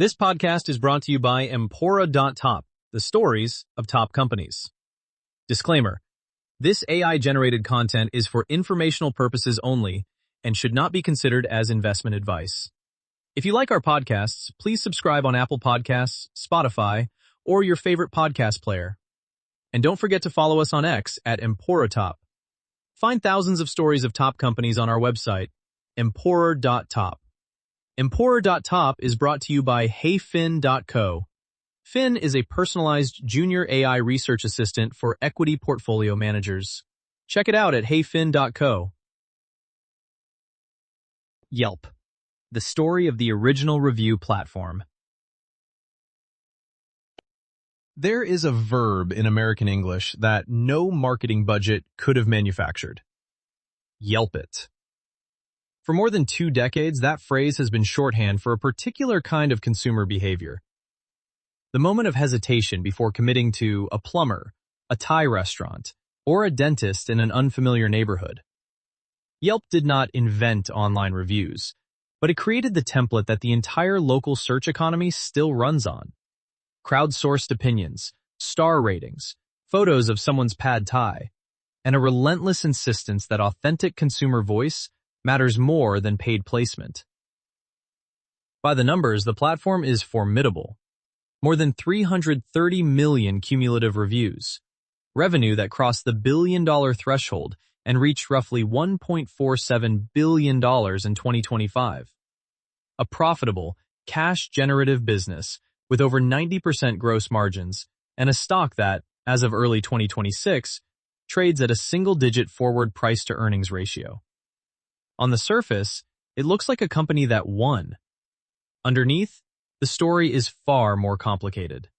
This podcast is brought to you by Empora.top, the stories of top companies. Disclaimer: this AI-generated content is for informational purposes only and should not be considered as investment advice. If you like our podcasts, please subscribe on Apple Podcasts, Spotify, or your favorite podcast player. And don't forget to follow us on X at Empora.top. Find thousands of stories of top companies on our website, Empora.top. Empora.top is brought to you by HeyFin.co. Fin is a personalized junior AI research assistant for equity portfolio managers. Check it out at HeyFin.co. Yelp, the story of the original review platform. There is a verb in American English that no marketing budget could have manufactured. Yelp it. For more than 2 decades, that phrase has been shorthand for a particular kind of consumer behavior. The moment of hesitation before committing to a plumber, a Thai restaurant, or a dentist in an unfamiliar neighborhood. Yelp did not invent online reviews, but it created the template that the entire local search economy still runs on. Crowdsourced opinions, star ratings, photos of someone's pad thai, and a relentless insistence that authentic consumer voice matters more than paid placement. By the numbers, the platform is formidable. More than 330 million cumulative reviews, revenue that crossed the billion-dollar threshold and reached roughly $1.47 billion in 2025. A profitable, cash-generative business with over 90% gross margins and a stock that, as of early 2026, trades at a single-digit forward price-to-earnings ratio. On the surface, it looks like a company that won. Underneath, the story is far more complicated.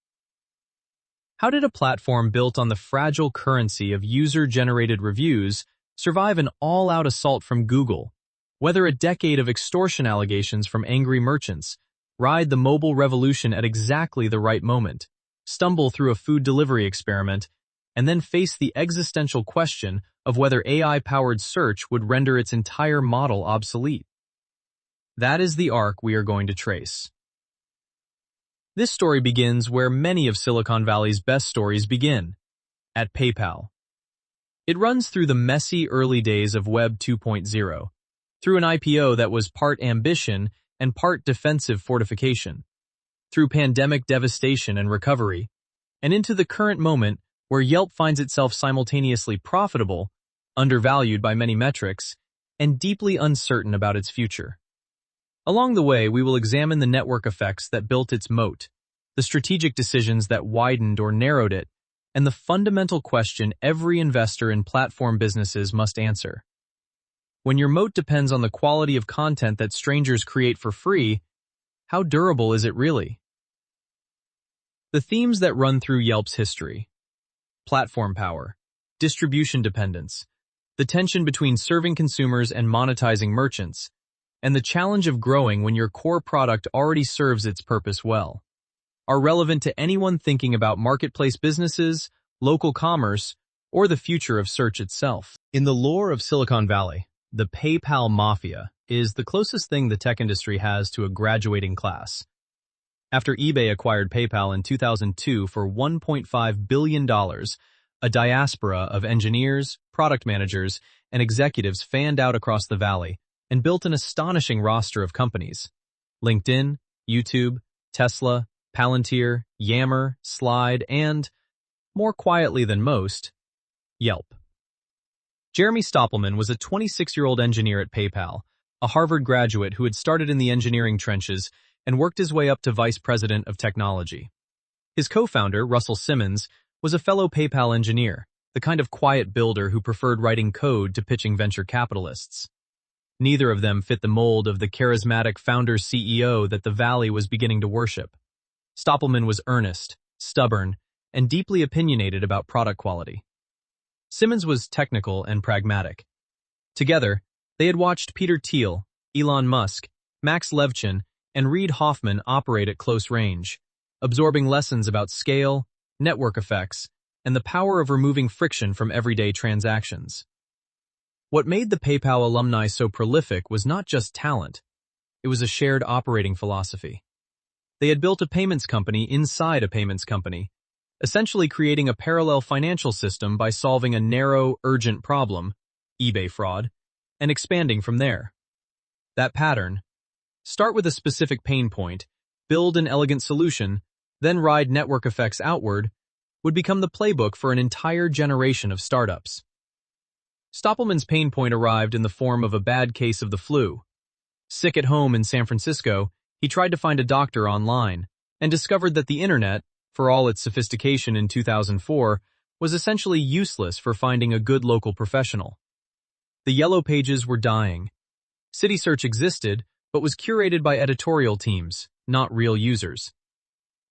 How did a platform built on the fragile currency of user-generated reviews survive an all-out assault from Google, weather a decade of extortion allegations from angry merchants, ride the mobile revolution at exactly the right moment, stumble through a food delivery experiment, and then face the existential question of whether AI-powered search would render its entire model obsolete? That is the arc we are going to trace. This story begins where many of Silicon Valley's best stories begin, at PayPal. It runs through the messy early days of Web 2.0, through an IPO that was part ambition and part defensive fortification, through pandemic devastation and recovery, and into the current moment where Yelp finds itself simultaneously profitable, undervalued by many metrics, and deeply uncertain about its future. Along the way, we will examine the network effects that built its moat, the strategic decisions that widened or narrowed it, and the fundamental question every investor in platform businesses must answer. When your moat depends on the quality of content that strangers create for free, how durable is it really? The themes that run through Yelp's history: platform power, distribution dependence, the tension between serving consumers and monetizing merchants, and the challenge of growing when your core product already serves its purpose well, are relevant to anyone thinking about marketplace businesses, local commerce, or the future of search itself. In the lore of Silicon Valley, the PayPal Mafia is the closest thing the tech industry has to a graduating class. After eBay acquired PayPal in 2002 for $1.5 billion, a diaspora of engineers, product managers, and executives fanned out across the valley and built an astonishing roster of companies: LinkedIn, YouTube, Tesla, Palantir, Yammer, Slide, and, more quietly than most, Yelp. Jeremy Stoppelman was a 26-year-old engineer at PayPal, a Harvard graduate who had started in the engineering trenches and worked his way up to vice president of technology. His co-founder, Russell Simmons, was a fellow PayPal engineer, the kind of quiet builder who preferred writing code to pitching venture capitalists. Neither of them fit the mold of the charismatic founder-CEO that the Valley was beginning to worship. Stoppelman was earnest, stubborn, and deeply opinionated about product quality. Simmons was technical and pragmatic. Together, they had watched Peter Thiel, Elon Musk, Max Levchin, and Reid Hoffman operate at close range, absorbing lessons about scale, network effects, and the power of removing friction from everyday transactions. What made the PayPal alumni so prolific was not just talent, it was a shared operating philosophy. They had built a payments company inside a payments company, essentially creating a parallel financial system by solving a narrow, urgent problem, eBay fraud, and expanding from there. That pattern, start with a specific pain point, build an elegant solution, then ride network effects outward, would become the playbook for an entire generation of startups. Stoppelman's pain point arrived in the form of a bad case of the flu. Sick at home in San Francisco, he tried to find a doctor online and discovered that the internet, for all its sophistication in 2004, was essentially useless for finding a good local professional. The yellow pages were dying. CitySearch existed, but was curated by editorial teams, not real users.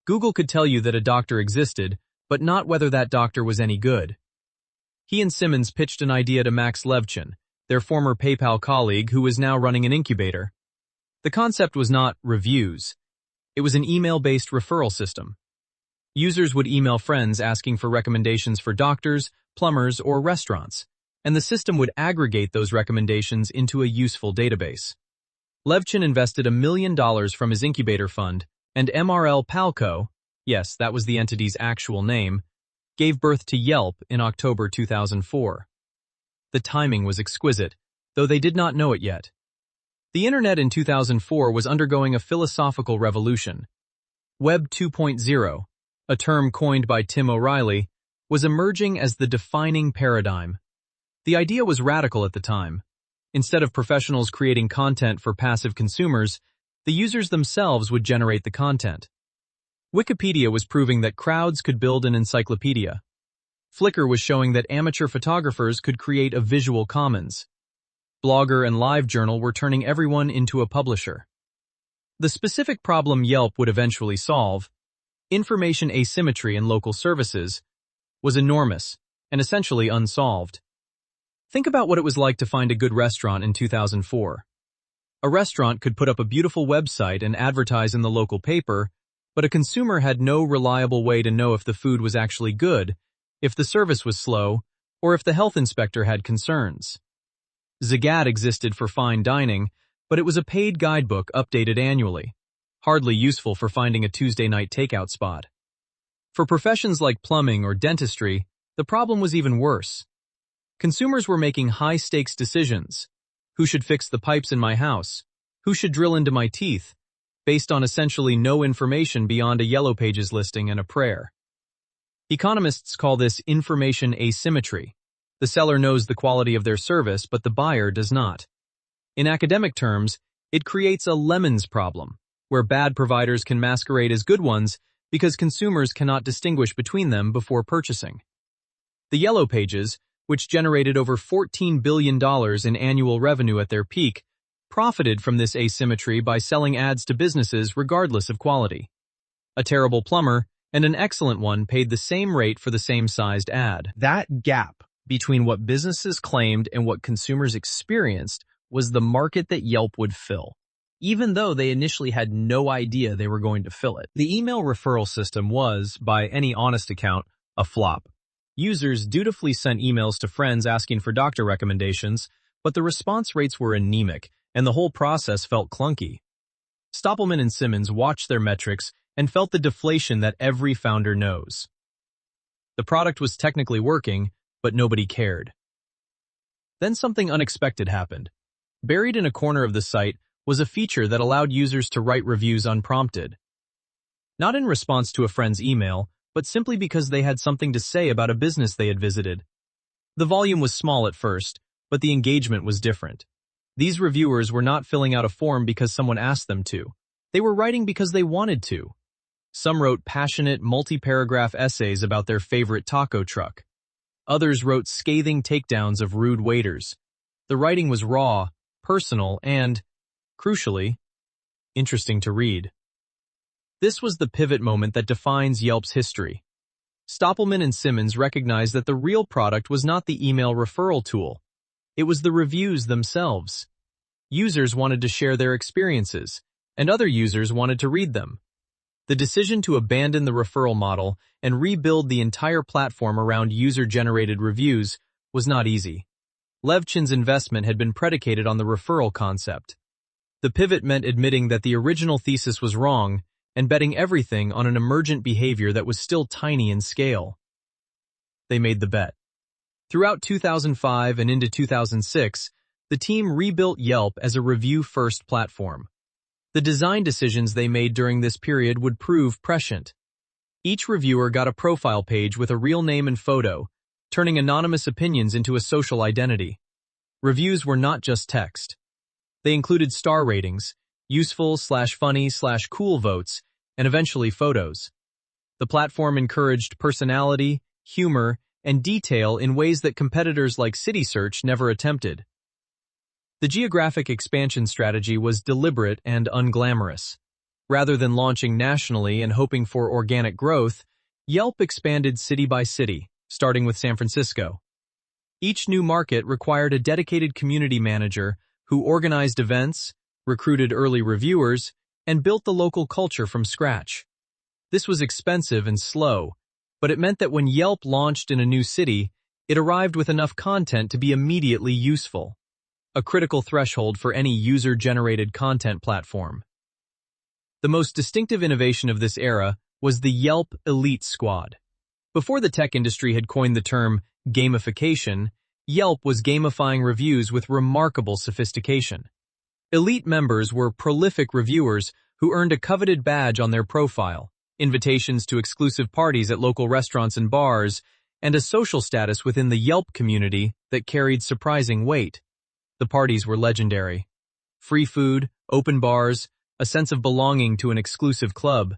Google could tell you that a doctor existed, but not whether that doctor was any good. He and Simmons pitched an idea to Max Levchin, their former PayPal colleague who was now running an incubator. The concept was not reviews. It was an email-based referral system. Users would email friends asking for recommendations for doctors, plumbers, or restaurants, and the system would aggregate those recommendations into a useful database. Levchin invested $1 million from his incubator fund, and MRL Palco, yes, that was the entity's actual name, gave birth to Yelp in October 2004. The timing was exquisite, though they did not know it yet. The internet in 2004 was undergoing a philosophical revolution. Web 2.0, a term coined by Tim O'Reilly, was emerging as the defining paradigm. The idea was radical at the time. Instead of professionals creating content for passive consumers, the users themselves would generate the content. Wikipedia was proving that crowds could build an encyclopedia. Flickr was showing that amateur photographers could create a visual commons. Blogger and LiveJournal were turning everyone into a publisher. The specific problem Yelp would eventually solve, information asymmetry in local services, was enormous and essentially unsolved. Think about what it was like to find a good restaurant in 2004. A restaurant could put up a beautiful website and advertise in the local paper, but a consumer had no reliable way to know if the food was actually good, if the service was slow, or if the health inspector had concerns. Zagat existed for fine dining, but it was a paid guidebook updated annually, hardly useful for finding a Tuesday night takeout spot. For professions like plumbing or dentistry, the problem was even worse. Consumers were making high-stakes decisions. Who should fix the pipes in my house? Who should drill into my teeth? Based on essentially no information beyond a Yellow Pages listing and a prayer. Economists call this information asymmetry. The seller knows the quality of their service, but the buyer does not. In academic terms, it creates a lemons problem, where bad providers can masquerade as good ones because consumers cannot distinguish between them before purchasing. The Yellow Pages, which generated over $14 billion in annual revenue at their peak, profited from this asymmetry by selling ads to businesses regardless of quality. A terrible plumber and an excellent one paid the same rate for the same sized ad. That gap between what businesses claimed and what consumers experienced was the market that Yelp would fill, even though they initially had no idea they were going to fill it. The email referral system was, by any honest account, a flop. Users dutifully sent emails to friends asking for doctor recommendations, but the response rates were anemic, and the whole process felt clunky. Stoppelman and Simmons watched their metrics and felt the deflation that every founder knows. The product was technically working, but nobody cared. Then something unexpected happened. Buried in a corner of the site was a feature that allowed users to write reviews unprompted. Not in response to a friend's email, but simply because they had something to say about a business they had visited. The volume was small at first, but the engagement was different. These reviewers were not filling out a form because someone asked them to. They were writing because they wanted to. Some wrote passionate, multi-paragraph essays about their favorite taco truck. Others wrote scathing takedowns of rude waiters. The writing was raw, personal, and, crucially, interesting to read. This was the pivot moment that defines Yelp's history. Stoppelman and Simmons recognized that the real product was not the email referral tool. It was the reviews themselves. Users wanted to share their experiences, and other users wanted to read them. The decision to abandon the referral model and rebuild the entire platform around user-generated reviews was not easy. Levchin's investment had been predicated on the referral concept. The pivot meant admitting that the original thesis was wrong and betting everything on an emergent behavior that was still tiny in scale. They made the bet. Throughout 2005 and into 2006, the team rebuilt Yelp as a review-first platform. The design decisions they made during this period would prove prescient. Each reviewer got a profile page with a real name and photo, turning anonymous opinions into a social identity. Reviews were not just text. They included star ratings, useful/funny/cool votes, and eventually photos. The platform encouraged personality, humor, and detail in ways that competitors like CitySearch never attempted. The geographic expansion strategy was deliberate and unglamorous. Rather than launching nationally and hoping for organic growth, Yelp expanded city by city, starting with San Francisco. Each new market required a dedicated community manager who organized events, recruited early reviewers, and built the local culture from scratch. This was expensive and slow, but it meant that when Yelp launched in a new city, it arrived with enough content to be immediately useful, a critical threshold for any user-generated content platform. The most distinctive innovation of this era was the Yelp Elite Squad. Before the tech industry had coined the term gamification, Yelp was gamifying reviews with remarkable sophistication. Elite members were prolific reviewers who earned a coveted badge on their profile, invitations to exclusive parties at local restaurants and bars, and a social status within the Yelp community that carried surprising weight. The parties were legendary. Free food, open bars, a sense of belonging to an exclusive club.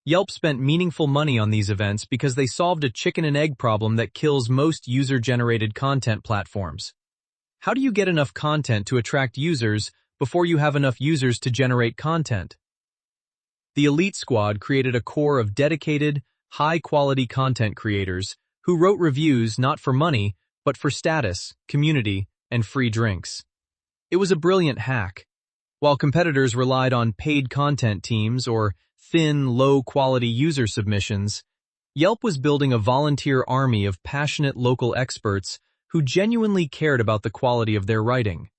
Yelp spent meaningful money on these events because they solved a chicken and egg problem that kills most user-generated content platforms. How do you get enough content to attract users before you have enough users to generate content? The Elite Squad created a core of dedicated, high-quality content creators who wrote reviews not for money, but for status, community, and free drinks. It was a brilliant hack. While competitors relied on paid content teams or thin, low-quality user submissions, Yelp was building a volunteer army of passionate local experts who genuinely cared about the quality of their writing.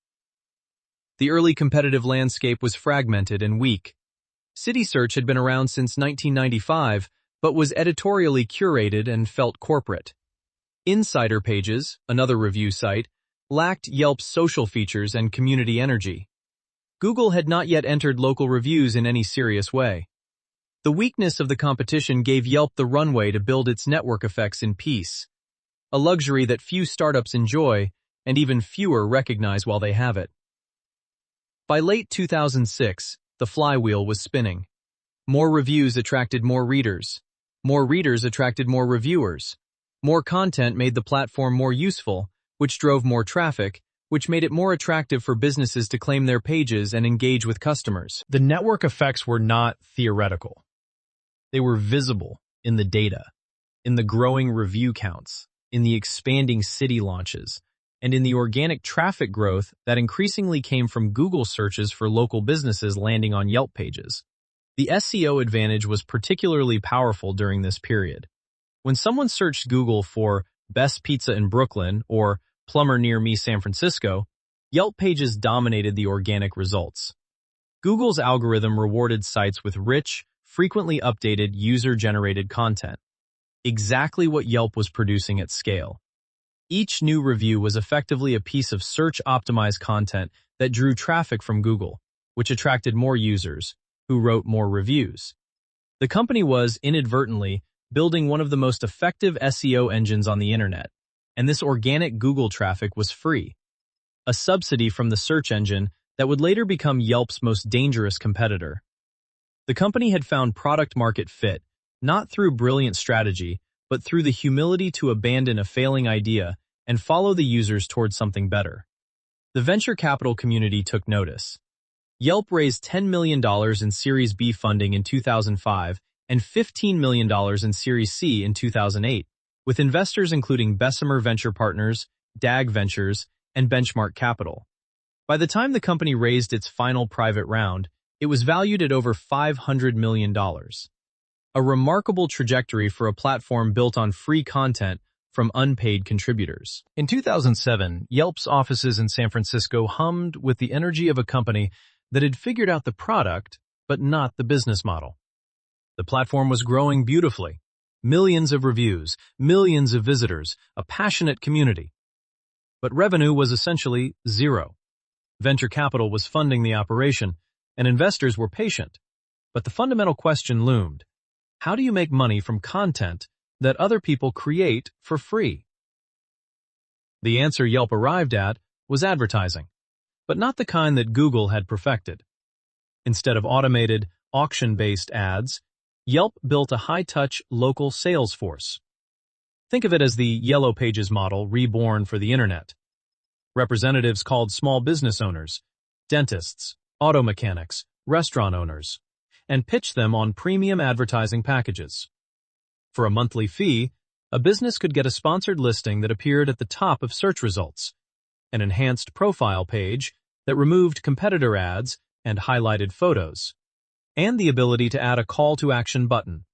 The early competitive landscape was fragmented and weak. CitySearch had been around since 1995, but was editorially curated and felt corporate. Insider Pages, another review site, lacked Yelp's social features and community energy. Google had not yet entered local reviews in any serious way. The weakness of the competition gave Yelp the runway to build its network effects in peace, a luxury that few startups enjoy and even fewer recognize while they have it. By late 2006, the flywheel was spinning. More reviews attracted more readers. More readers attracted more reviewers. More content made the platform more useful, which drove more traffic, which made it more attractive for businesses to claim their pages and engage with customers. The network effects were not theoretical. They were visible in the data, in the growing review counts, in the expanding city launches, and in the organic traffic growth that increasingly came from Google searches for local businesses landing on Yelp pages. The SEO advantage was particularly powerful during this period. When someone searched Google for best pizza in Brooklyn or plumber near me San Francisco, Yelp pages dominated the organic results. Google's algorithm rewarded sites with rich, frequently updated user-generated content. Exactly what Yelp was producing at scale. Each new review was effectively a piece of search-optimized content that drew traffic from Google, which attracted more users, who wrote more reviews. The company was, inadvertently, building one of the most effective SEO engines on the internet, and this organic Google traffic was free, a subsidy from the search engine that would later become Yelp's most dangerous competitor. The company had found product-market fit, not through brilliant strategy, but through the humility to abandon a failing idea and follow the users towards something better. The venture capital community took notice. Yelp raised $10 million in Series B funding in 2005 and $15 million in Series C in 2008, with investors including Bessemer Venture Partners, DAG Ventures, and Benchmark Capital. By the time the company raised its final private round, it was valued at over $500 million. A remarkable trajectory for a platform built on free content from unpaid contributors. In 2007, Yelp's offices in San Francisco hummed with the energy of a company that had figured out the product, but not the business model. The platform was growing beautifully. Millions of reviews, millions of visitors, a passionate community. But revenue was essentially zero. Venture capital was funding the operation, and investors were patient. But the fundamental question loomed. How do you make money from content that other people create for free? The answer Yelp arrived at was advertising, but not the kind that Google had perfected. Instead of automated, auction-based ads, Yelp built a high-touch local sales force. Think of it as the Yellow Pages model reborn for the internet. Representatives called small business owners, dentists, auto mechanics, restaurant owners, and pitched them on premium advertising packages. For a monthly fee, a business could get a sponsored listing that appeared at the top of search results, an enhanced profile page that removed competitor ads and highlighted photos, and the ability to add a call-to-action button.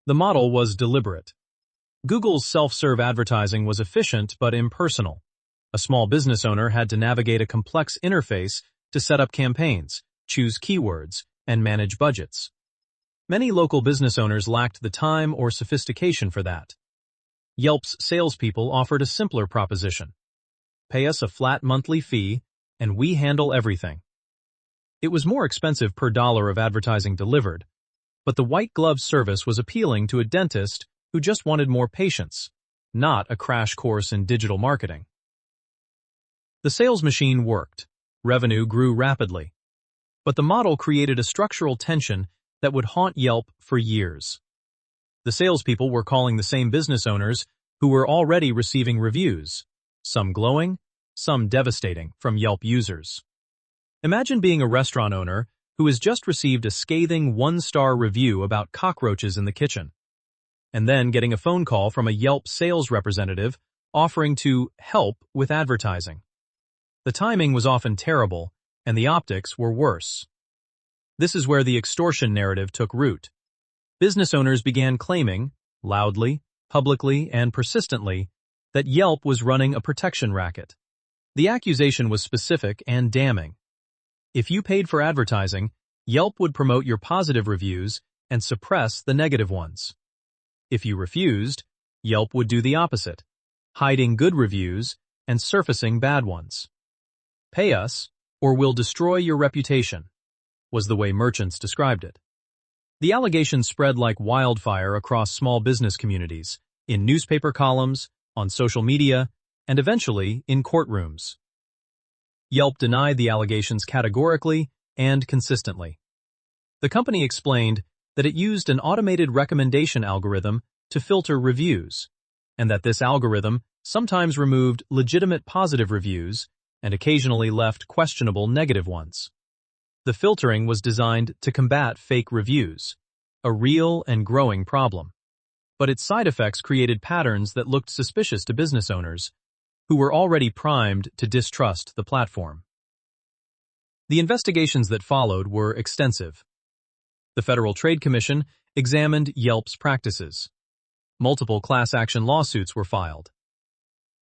The model was deliberate. Google's self-serve advertising was efficient but impersonal. A small business owner had to navigate a complex interface to set up campaigns, choose keywords, and manage budgets. Many local business owners lacked the time or sophistication for that. Yelp's salespeople offered a simpler proposition. Pay us a flat monthly fee, and we handle everything. It was more expensive per dollar of advertising delivered, but the white glove service was appealing to a dentist who just wanted more patience, not a crash course in digital marketing. The sales machine worked. Revenue grew rapidly. But the model created a structural tension that would haunt Yelp for years. The salespeople were calling the same business owners who were already receiving reviews, some glowing, some devastating, from Yelp users. Imagine being a restaurant owner who has just received a scathing one-star review about cockroaches in the kitchen, and then getting a phone call from a Yelp sales representative offering to help with advertising. The timing was often terrible, and the optics were worse. This is where the extortion narrative took root. Business owners began claiming, loudly, publicly, and persistently, that Yelp was running a protection racket. The accusation was specific and damning. If you paid for advertising, Yelp would promote your positive reviews and suppress the negative ones. If you refused, Yelp would do the opposite, hiding good reviews and surfacing bad ones. Pay us, or we'll destroy your reputation, was the way merchants described it. The allegations spread like wildfire across small business communities, in newspaper columns, on social media, and eventually in courtrooms. Yelp denied the allegations categorically and consistently. The company explained that it used an automated recommendation algorithm to filter reviews, and that this algorithm sometimes removed legitimate positive reviews and occasionally left questionable negative ones. The filtering was designed to combat fake reviews, a real and growing problem. But its side effects created patterns that looked suspicious to business owners, who were already primed to distrust the platform. The investigations that followed were extensive. The Federal Trade Commission examined Yelp's practices. Multiple class action lawsuits were filed.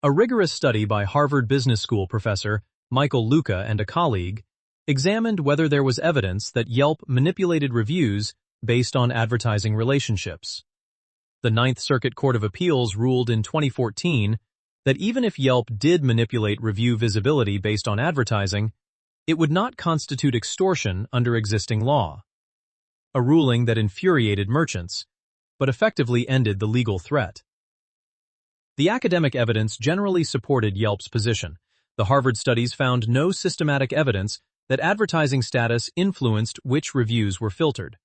A rigorous study by Harvard Business School professor Michael Luca and a colleague examined whether there was evidence that Yelp manipulated reviews based on advertising relationships. The Ninth Circuit Court of Appeals ruled in 2014 that even if Yelp did manipulate review visibility based on advertising, it would not constitute extortion under existing law. A ruling that infuriated merchants, but effectively ended the legal threat. The academic evidence generally supported Yelp's position. The Harvard studies found no systematic evidence that advertising status influenced which reviews were filtered.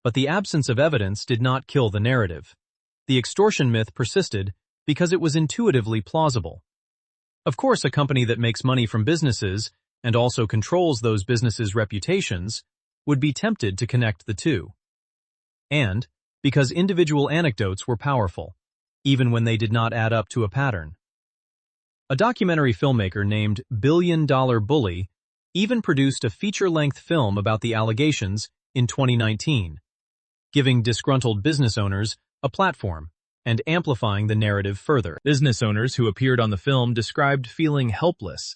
But the absence of evidence did not kill the narrative. The extortion myth persisted because it was intuitively plausible. Of course, a company that makes money from businesses and also controls those businesses' reputations would be tempted to connect the two. And because individual anecdotes were powerful, even when they did not add up to a pattern. A documentary filmmaker named Billion Dollar Bully even produced a feature-length film about the allegations in 2019, giving disgruntled business owners a platform and amplifying the narrative further. Business owners who appeared on the film described feeling helpless,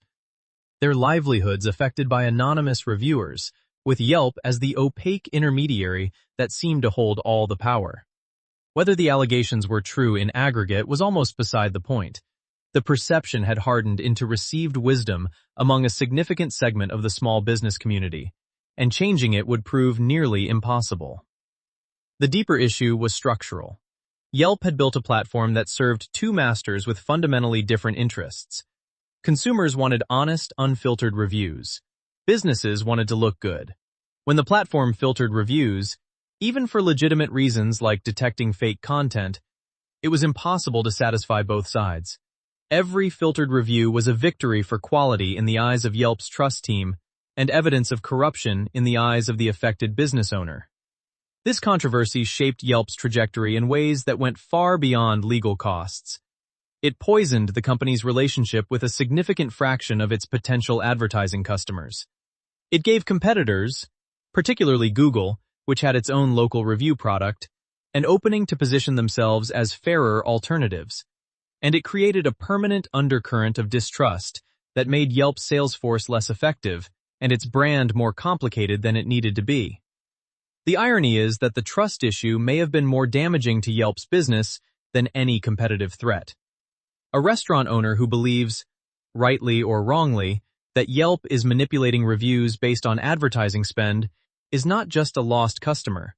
their livelihoods affected by anonymous reviewers, with Yelp as the opaque intermediary that seemed to hold all the power. Whether the allegations were true in aggregate was almost beside the point. The perception had hardened into received wisdom among a significant segment of the small business community, and changing it would prove nearly impossible. The deeper issue was structural. Yelp had built a platform that served two masters with fundamentally different interests. Consumers wanted honest, unfiltered reviews. Businesses wanted to look good. When the platform filtered reviews, even for legitimate reasons like detecting fake content, it was impossible to satisfy both sides. Every filtered review was a victory for quality in the eyes of Yelp's trust team and evidence of corruption in the eyes of the affected business owner. This controversy shaped Yelp's trajectory in ways that went far beyond legal costs. It poisoned the company's relationship with a significant fraction of its potential advertising customers. It gave competitors, particularly Google, which had its own local review product, an opening to position themselves as fairer alternatives. And it created a permanent undercurrent of distrust that made Yelp's sales force less effective and its brand more complicated than it needed to be. The irony is that the trust issue may have been more damaging to Yelp's business than any competitive threat. A restaurant owner who believes, rightly or wrongly, that Yelp is manipulating reviews based on advertising spend is not just a lost customer.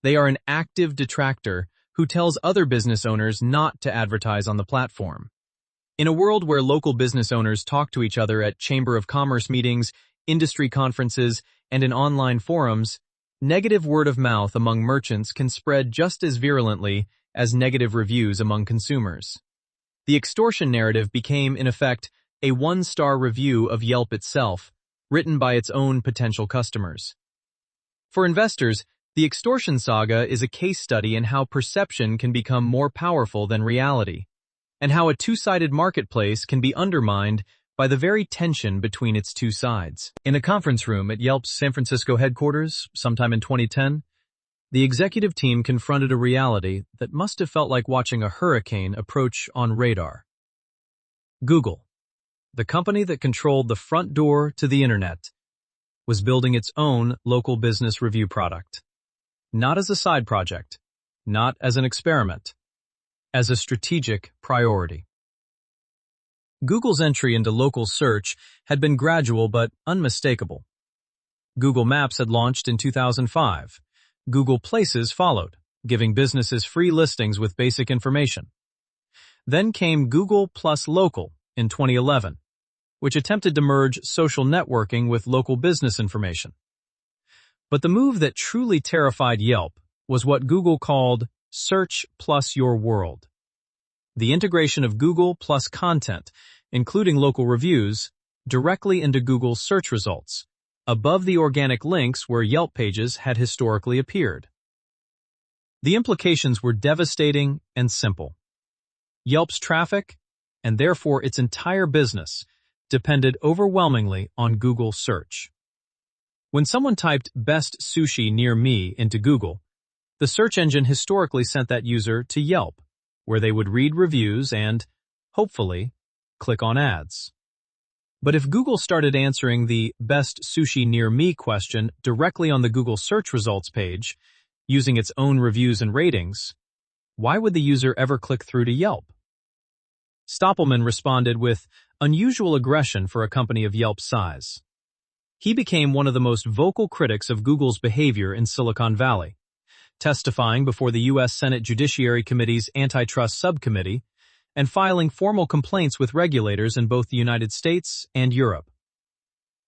They are an active detractor who tells other business owners not to advertise on the platform. In a world where local business owners talk to each other at Chamber of Commerce meetings, industry conferences, and in online forums, negative word of mouth among merchants can spread just as virulently as negative reviews among consumers. The extortion narrative became, in effect, a one-star review of Yelp itself, written by its own potential customers. For investors, the extortion saga is a case study in how perception can become more powerful than reality, and how a two-sided marketplace can be undermined by the very tension between its two sides. In a conference room at Yelp's San Francisco headquarters, sometime in 2010, the executive team confronted a reality that must have felt like watching a hurricane approach on radar. Google, the company that controlled the front door to the internet, was building its own local business review product. Not as a side project, not as an experiment, as a strategic priority. Google's entry into local search had been gradual but unmistakable. Google Maps had launched in 2005. Google Places followed, giving businesses free listings with basic information. Then came Google Plus Local in 2011, which attempted to merge social networking with local business information. But the move that truly terrified Yelp was what Google called Search Plus Your World. The integration of Google Plus content, including local reviews, directly into Google's search results, above the organic links where Yelp pages had historically appeared. The implications were devastating and simple. Yelp's traffic, and therefore its entire business, depended overwhelmingly on Google search. When someone typed "best sushi near me" into Google, the search engine historically sent that user to Yelp, where they would read reviews and, hopefully, click on ads. But if Google started answering the "best sushi near me" question directly on the Google search results page, using its own reviews and ratings, why would the user ever click through to Yelp? Stoppelman responded with unusual aggression for a company of Yelp's size. He became one of the most vocal critics of Google's behavior in Silicon Valley, testifying before the U.S. Senate Judiciary Committee's Antitrust Subcommittee and filing formal complaints with regulators in both the United States and Europe.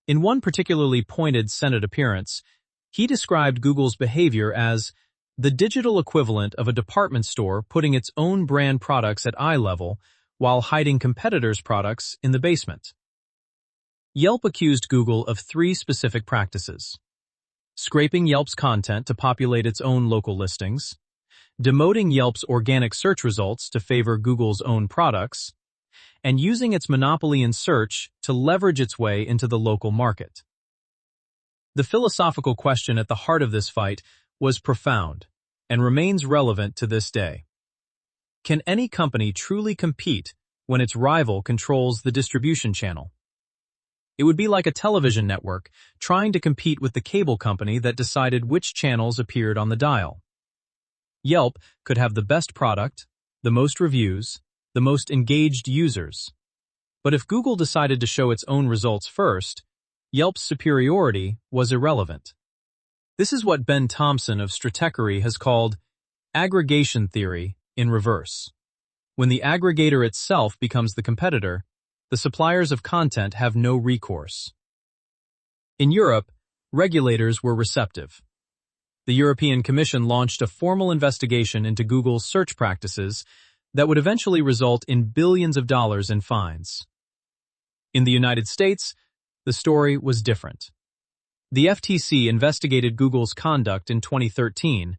In one particularly pointed Senate appearance, he described Google's behavior as the digital equivalent of a department store putting its own brand products at eye level while hiding competitors' products in the basement. Yelp accused Google of three specific practices: scraping Yelp's content to populate its own local listings, demoting Yelp's organic search results to favor Google's own products, and using its monopoly in search to leverage its way into the local market. The philosophical question at the heart of this fight was profound and remains relevant to this day. Can any company truly compete when its rival controls the distribution channel? It would be like a television network trying to compete with the cable company that decided which channels appeared on the dial. Yelp could have the best product, the most reviews, the most engaged users. But if Google decided to show its own results first, Yelp's superiority was irrelevant. This is what Ben Thompson of Stratechery has called aggregation theory in reverse. When the aggregator itself becomes the competitor, the suppliers of content have no recourse. In Europe, regulators were receptive. The European Commission launched a formal investigation into Google's search practices that would eventually result in billions of dollars in fines. In the United States, the story was different. The FTC investigated Google's conduct in 2013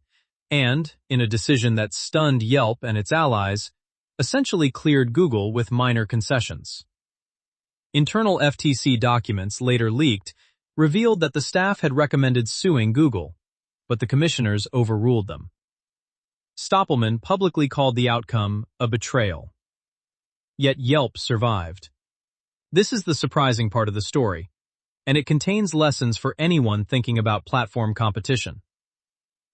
and, in a decision that stunned Yelp and its allies, essentially cleared Google with minor concessions. Internal FTC documents later leaked revealed that the staff had recommended suing Google, but the commissioners overruled them. Stoppelman publicly called the outcome a betrayal. Yet Yelp survived. This is the surprising part of the story, and it contains lessons for anyone thinking about platform competition.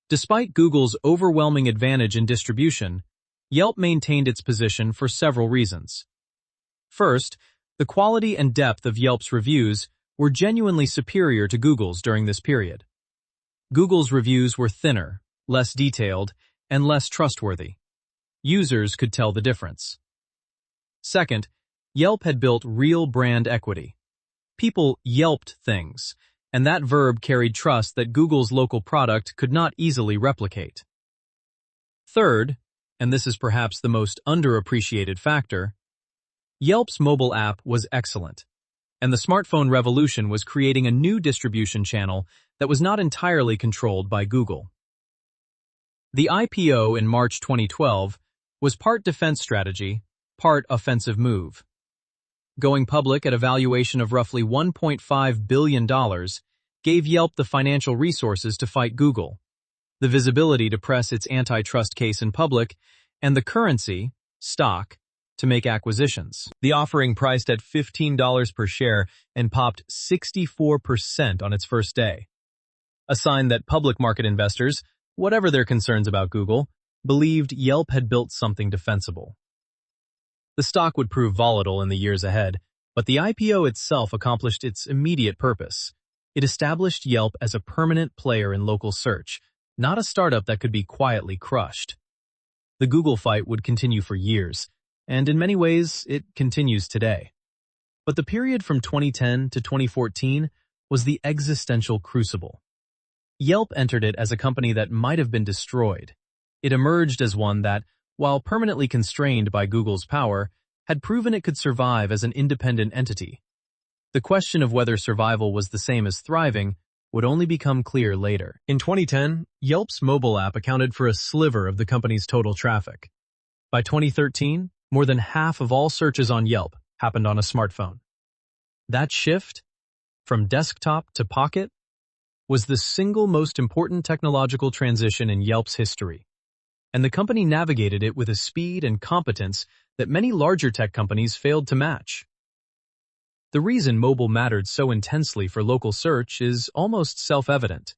Despite Google's overwhelming advantage in distribution, Yelp maintained its position for several reasons. First, the quality and depth of Yelp's reviews were genuinely superior to Google's during this period. Google's reviews were thinner, less detailed, and less trustworthy. Users could tell the difference. Second, Yelp had built real brand equity. People yelped things, and that verb carried trust that Google's local product could not easily replicate. Third, and this is perhaps the most underappreciated factor, Yelp's mobile app was excellent, and the smartphone revolution was creating a new distribution channel that was not entirely controlled by Google. The IPO in March 2012 was part defense strategy, part offensive move. Going public at a valuation of roughly $1.5 billion gave Yelp the financial resources to fight Google, the visibility to press its antitrust case in public, and the currency, stock, to make acquisitions. The offering priced at $15 per share and popped 64% on its first day. A sign that public market investors, whatever their concerns about Google, believed Yelp had built something defensible. The stock would prove volatile in the years ahead, but the IPO itself accomplished its immediate purpose. It established Yelp as a permanent player in local search, not a startup that could be quietly crushed. The Google fight would continue for years, and in many ways, it continues today. But the period from 2010 to 2014 was the existential crucible. Yelp entered it as a company that might have been destroyed. It emerged as one that, while permanently constrained by Google's power, had proven it could survive as an independent entity. The question of whether survival was the same as thriving would only become clear later. In 2010, Yelp's mobile app accounted for a sliver of the company's total traffic. By 2013, more than half of all searches on Yelp happened on a smartphone. That shift, from desktop to pocket, was the single most important technological transition in Yelp's history, and the company navigated it with a speed and competence that many larger tech companies failed to match. The reason mobile mattered so intensely for local search is almost self-evident.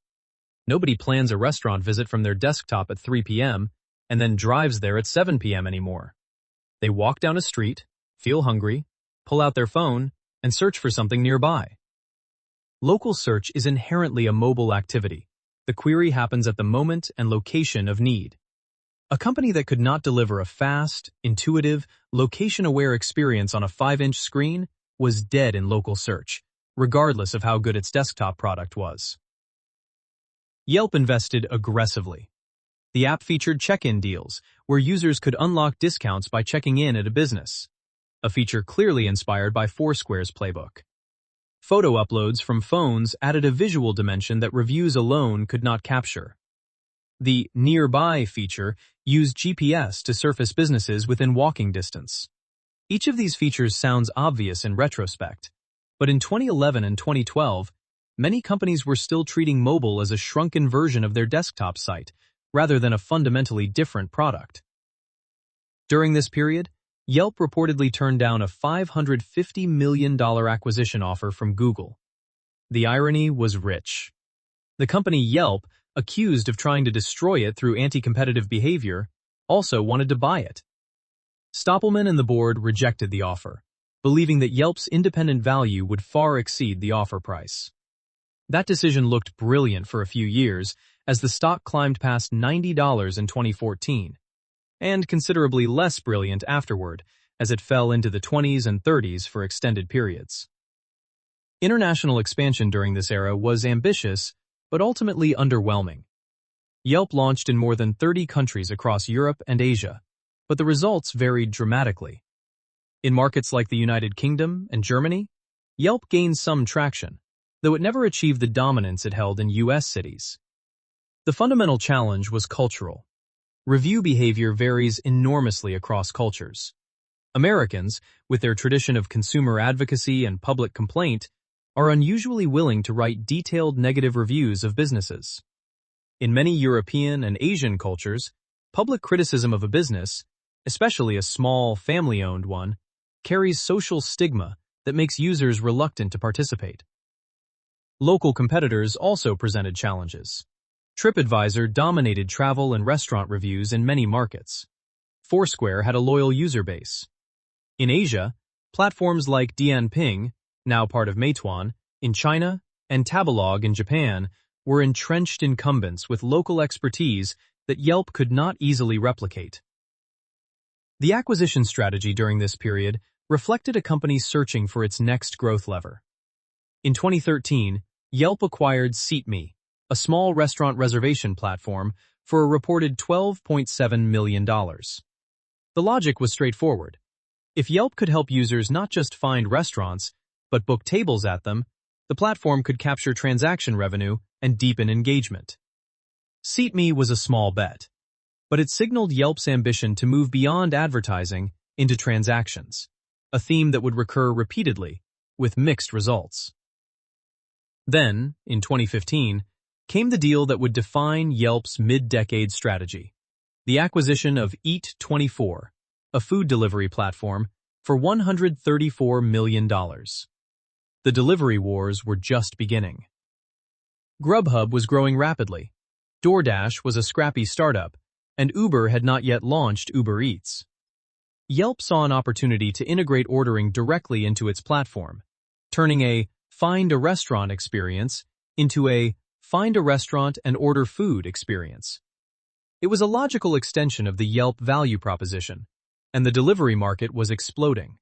Nobody plans a restaurant visit from their desktop at 3 p.m. and then drives there at 7 p.m. anymore. They walk down a street, feel hungry, pull out their phone, and search for something nearby. Local search is inherently a mobile activity. The query happens at the moment and location of need. A company that could not deliver a fast, intuitive, location-aware experience on a 5-inch screen was dead in local search, regardless of how good its desktop product was. Yelp invested aggressively. The app featured check-in deals, where users could unlock discounts by checking in at a business, a feature clearly inspired by Foursquare's playbook. Photo uploads from phones added a visual dimension that reviews alone could not capture. The Nearby feature used GPS to surface businesses within walking distance. Each of these features sounds obvious in retrospect, but in 2011 and 2012, many companies were still treating mobile as a shrunken version of their desktop site, rather than a fundamentally different product. During this period, Yelp reportedly turned down a $550 million acquisition offer from Google. The irony was rich. The company Yelp, accused of trying to destroy it through anti-competitive behavior, also wanted to buy it. Stoppelman and the board rejected the offer, believing that Yelp's independent value would far exceed the offer price. That decision looked brilliant for a few years as the stock climbed past $90 in 2014, and considerably less brilliant afterward as it fell into the 20s and 30s for extended periods. International expansion during this era was ambitious, but ultimately underwhelming. Yelp launched in more than 30 countries across Europe and Asia, but the results varied dramatically. In markets like the United Kingdom and Germany, Yelp gained some traction, though it never achieved the dominance it held in U.S. cities. The fundamental challenge was cultural. Review behavior varies enormously across cultures. Americans, with their tradition of consumer advocacy and public complaint, are unusually willing to write detailed negative reviews of businesses. In many European and Asian cultures, public criticism of a business, especially a small, family-owned one, carries social stigma that makes users reluctant to participate. Local competitors also presented challenges. TripAdvisor dominated travel and restaurant reviews in many markets. Foursquare had a loyal user base. In Asia, platforms like Dianping, now part of Meituan, in China, and Tabelog in Japan were entrenched incumbents with local expertise that Yelp could not easily replicate. The acquisition strategy during this period reflected a company searching for its next growth lever. In 2013, Yelp acquired SeatMe, a small restaurant reservation platform, for a reported $12.7 million. The logic was straightforward. If Yelp could help users not just find restaurants, but book tables at them, the platform could capture transaction revenue and deepen engagement. SeatMe was a small bet, but it signaled Yelp's ambition to move beyond advertising into transactions, a theme that would recur repeatedly, with mixed results. Then, in 2015, came the deal that would define Yelp's mid-decade strategy, the acquisition of Eat24, a food delivery platform, for $134 million. The delivery wars were just beginning. Grubhub was growing rapidly, DoorDash was a scrappy startup, and Uber had not yet launched Uber Eats. Yelp saw an opportunity to integrate ordering directly into its platform, turning a find a restaurant experience into a find a restaurant and order food experience. It was a logical extension of the Yelp value proposition, and the delivery market was exploding.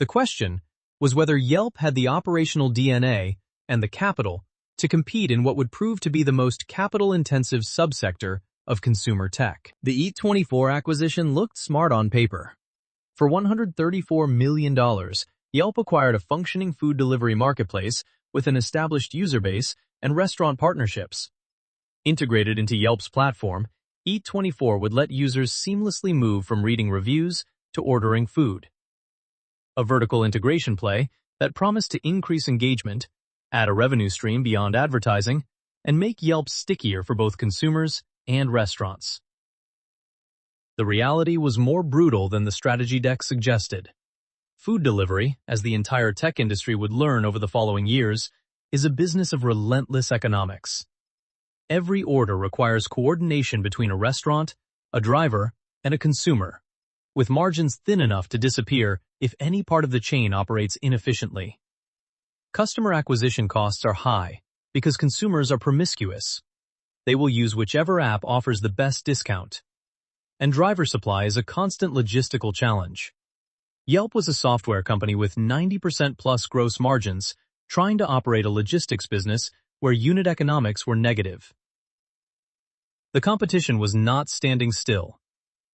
The question was whether Yelp had the operational DNA and the capital to compete in what would prove to be the most capital-intensive subsector of consumer tech. The Eat24 acquisition looked smart on paper. For $134 million, Yelp acquired a functioning food delivery marketplace with an established user base and restaurant partnerships. Integrated into Yelp's platform, Eat24 would let users seamlessly move from reading reviews to ordering food. A vertical integration play that promised to increase engagement, add a revenue stream beyond advertising, and make Yelp stickier for both consumers and restaurants. The reality was more brutal than the strategy deck suggested. Food delivery, as the entire tech industry would learn over the following years, is a business of relentless economics. Every order requires coordination between a restaurant, a driver, and a consumer, with margins thin enough to disappear if any part of the chain operates inefficiently. Customer acquisition costs are high because consumers are promiscuous. They will use whichever app offers the best discount. And driver supply is a constant logistical challenge. Yelp was a software company with 90% plus gross margins, trying to operate a logistics business where unit economics were negative. The competition was not standing still.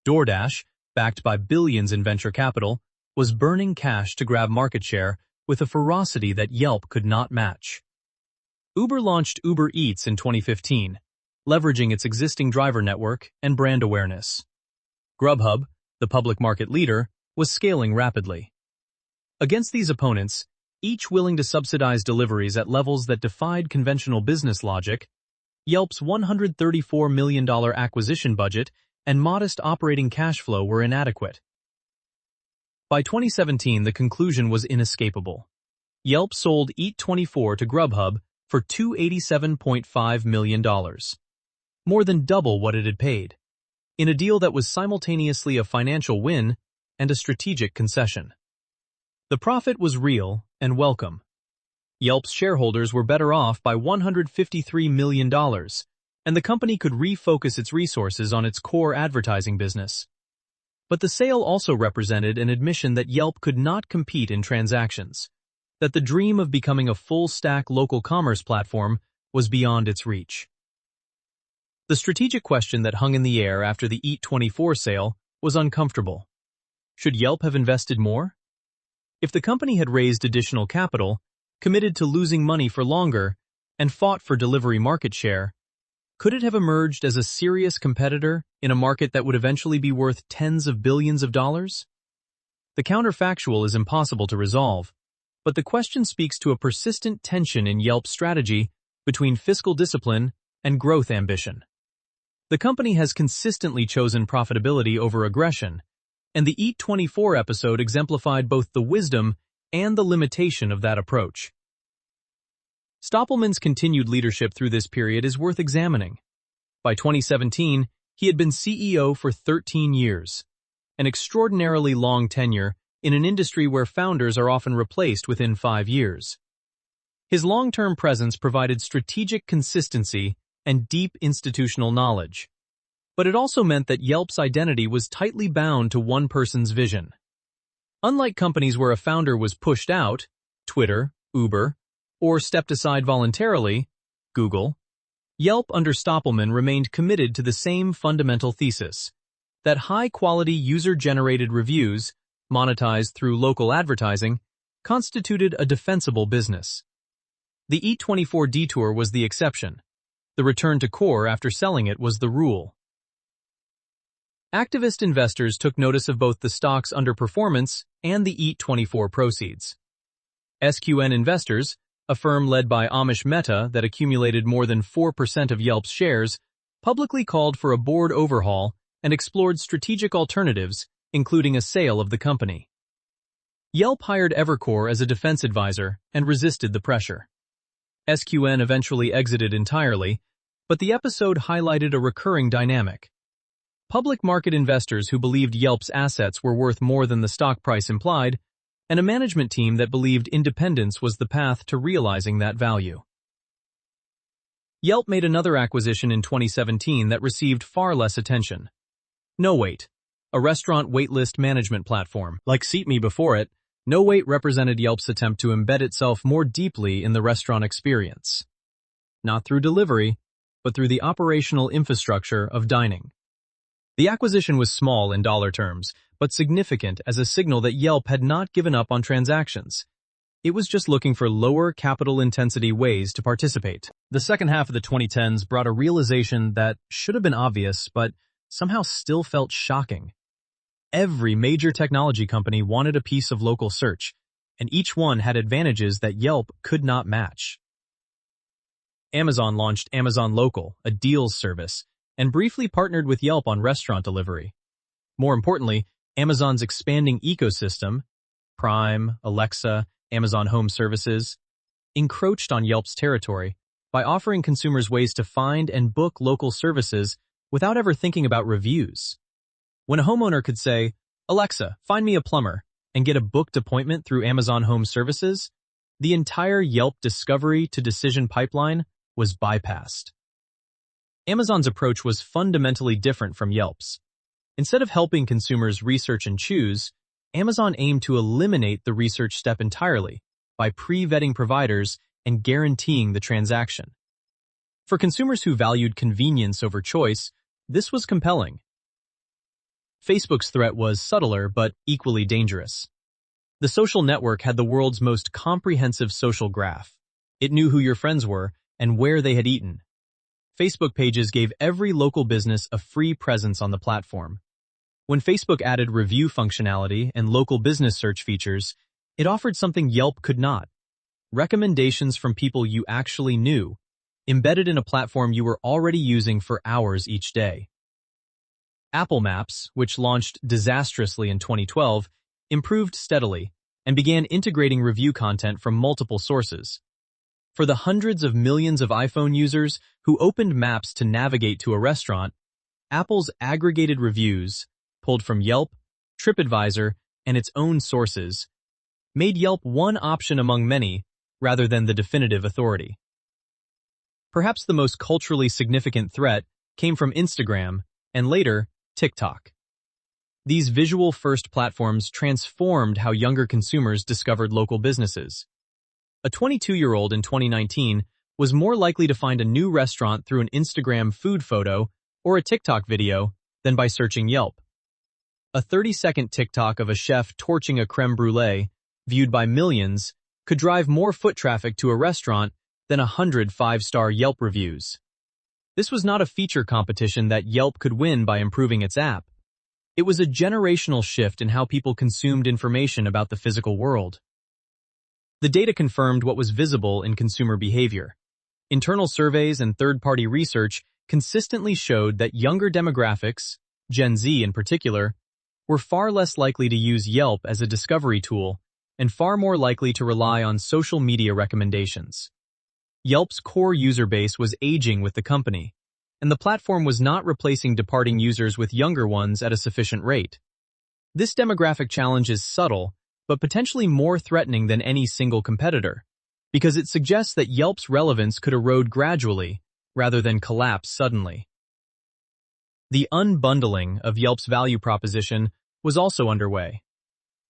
DoorDash, backed by billions in venture capital, was burning cash to grab market share with a ferocity that Yelp could not match. Uber launched Uber Eats in 2015, leveraging its existing driver network and brand awareness. Grubhub, the public market leader, was scaling rapidly. Against these opponents, each willing to subsidize deliveries at levels that defied conventional business logic, Yelp's $134 million acquisition budget and modest operating cash flow were inadequate. By 2017, the conclusion was inescapable. Yelp sold Eat24 to Grubhub for $287.5 million, more than double what it had paid, in a deal that was simultaneously a financial win and a strategic concession. The profit was real and welcome. Yelp's shareholders were better off by $153 million, and the company could refocus its resources on its core advertising business. But the sale also represented an admission that Yelp could not compete in transactions, that the dream of becoming a full-stack local commerce platform was beyond its reach. The strategic question that hung in the air after the Eat24 sale was uncomfortable. Should Yelp have invested more? If the company had raised additional capital, committed to losing money for longer, and fought for delivery market share, could it have emerged as a serious competitor in a market that would eventually be worth tens of billions of dollars? The counterfactual is impossible to resolve, but the question speaks to a persistent tension in Yelp's strategy between fiscal discipline and growth ambition. The company has consistently chosen profitability over aggression, and the Eat24 episode exemplified both the wisdom and the limitation of that approach. Stoppelman's continued leadership through this period is worth examining. By 2017, he had been CEO for 13 years, an extraordinarily long tenure in an industry where founders are often replaced within 5 years. His long-term presence provided strategic consistency and deep institutional knowledge, but it also meant that Yelp's identity was tightly bound to one person's vision. Unlike companies where a founder was pushed out, Twitter, Uber, or stepped aside voluntarily, Google, Yelp under Stoppelman remained committed to the same fundamental thesis, that high-quality user-generated reviews, monetized through local advertising, constituted a defensible business. The Eat24 detour was the exception. The return to core after selling it was the rule. Activist investors took notice of both the stock's underperformance and the Eat24 proceeds. SQN Investors, a firm led by Amish Mehta that accumulated more than 4% of Yelp's shares, publicly called for a board overhaul and explored strategic alternatives, including a sale of the company. Yelp hired Evercore as a defense advisor and resisted the pressure. SQN eventually exited entirely, but the episode highlighted a recurring dynamic. Public market investors who believed Yelp's assets were worth more than the stock price implied, and a management team that believed independence was the path to realizing that value. Yelp made another acquisition in 2017 that received far less attention. NoWait, a restaurant waitlist management platform. Like SeatMe before it, NoWait represented Yelp's attempt to embed itself more deeply in the restaurant experience. Not through delivery, but through the operational infrastructure of dining. The acquisition was small in dollar terms, but significant as a signal that Yelp had not given up on transactions. It was just looking for lower capital intensity ways to participate. The second half of the 2010s brought a realization that should have been obvious, but somehow still felt shocking. Every major technology company wanted a piece of local search, and each one had advantages that Yelp could not match. Amazon launched Amazon Local, a deals service, and briefly partnered with Yelp on restaurant delivery. More importantly, Amazon's expanding ecosystem, Prime, Alexa, Amazon Home Services, encroached on Yelp's territory by offering consumers ways to find and book local services without ever thinking about reviews. When a homeowner could say, "Alexa, find me a plumber," and get a booked appointment through Amazon Home Services, the entire Yelp discovery to decision pipeline was bypassed. Amazon's approach was fundamentally different from Yelp's. Instead of helping consumers research and choose, Amazon aimed to eliminate the research step entirely by pre-vetting providers and guaranteeing the transaction. For consumers who valued convenience over choice, this was compelling. Facebook's threat was subtler but equally dangerous. The social network had the world's most comprehensive social graph. It knew who your friends were and where they had eaten. Facebook pages gave every local business a free presence on the platform. When Facebook added review functionality and local business search features, it offered something Yelp could not: recommendations from people you actually knew, embedded in a platform you were already using for hours each day. Apple Maps, which launched disastrously in 2012, improved steadily and began integrating review content from multiple sources. For the hundreds of millions of iPhone users who opened Maps to navigate to a restaurant, Apple's aggregated reviews, pulled from Yelp, TripAdvisor, and its own sources, made Yelp one option among many rather than the definitive authority. Perhaps the most culturally significant threat came from Instagram and later, TikTok. These visual-first platforms transformed how younger consumers discovered local businesses. A 22-year-old in 2019 was more likely to find a new restaurant through an Instagram food photo or a TikTok video than by searching Yelp. A 30-second TikTok of a chef torching a creme brulee, viewed by millions, could drive more foot traffic to a restaurant than 100 five-star Yelp reviews. This was not a feature competition that Yelp could win by improving its app. It was a generational shift in how people consumed information about the physical world. The data confirmed what was visible in consumer behavior. Internal surveys and third-party research consistently showed that younger demographics, Gen Z in particular, were far less likely to use Yelp as a discovery tool and far more likely to rely on social media recommendations. Yelp's core user base was aging with the company, and the platform was not replacing departing users with younger ones at a sufficient rate. This demographic challenge is subtle, but potentially more threatening than any single competitor, because it suggests that Yelp's relevance could erode gradually rather than collapse suddenly. The unbundling of Yelp's value proposition was also underway.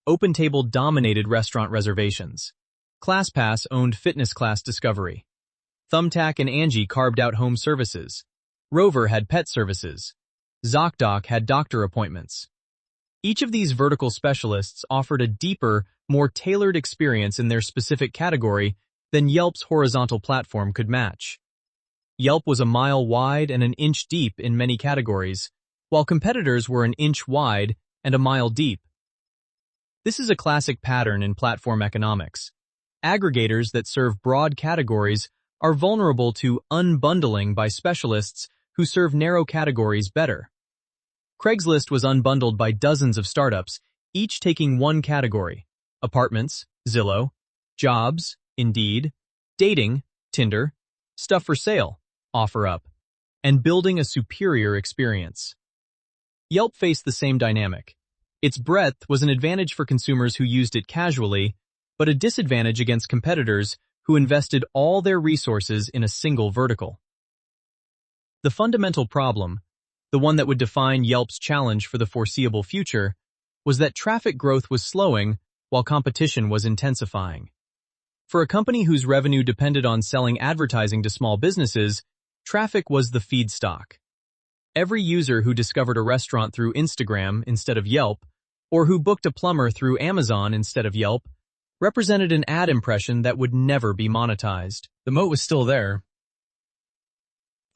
OpenTable dominated restaurant reservations. ClassPass owned fitness class discovery. Thumbtack and Angie carved out home services. Rover had pet services. ZocDoc had doctor appointments. Each of these vertical specialists offered a deeper, more tailored experience in their specific category than Yelp's horizontal platform could match. Yelp was a mile wide and an inch deep in many categories, while competitors were an inch wide and a mile deep. This is a classic pattern in platform economics. Aggregators that serve broad categories are vulnerable to unbundling by specialists who serve narrow categories better. Craigslist was unbundled by dozens of startups, each taking one category: apartments, Zillow, jobs, Indeed, dating, Tinder, stuff for sale, OfferUp, and building a superior experience. Yelp faced the same dynamic. Its breadth was an advantage for consumers who used it casually, but a disadvantage against competitors who invested all their resources in a single vertical. The fundamental problem, the one that would define Yelp's challenge for the foreseeable future, was that traffic growth was slowing while competition was intensifying. For a company whose revenue depended on selling advertising to small businesses, traffic was the feedstock. Every user who discovered a restaurant through Instagram instead of Yelp, or who booked a plumber through Amazon instead of Yelp, represented an ad impression that would never be monetized. The moat was still there.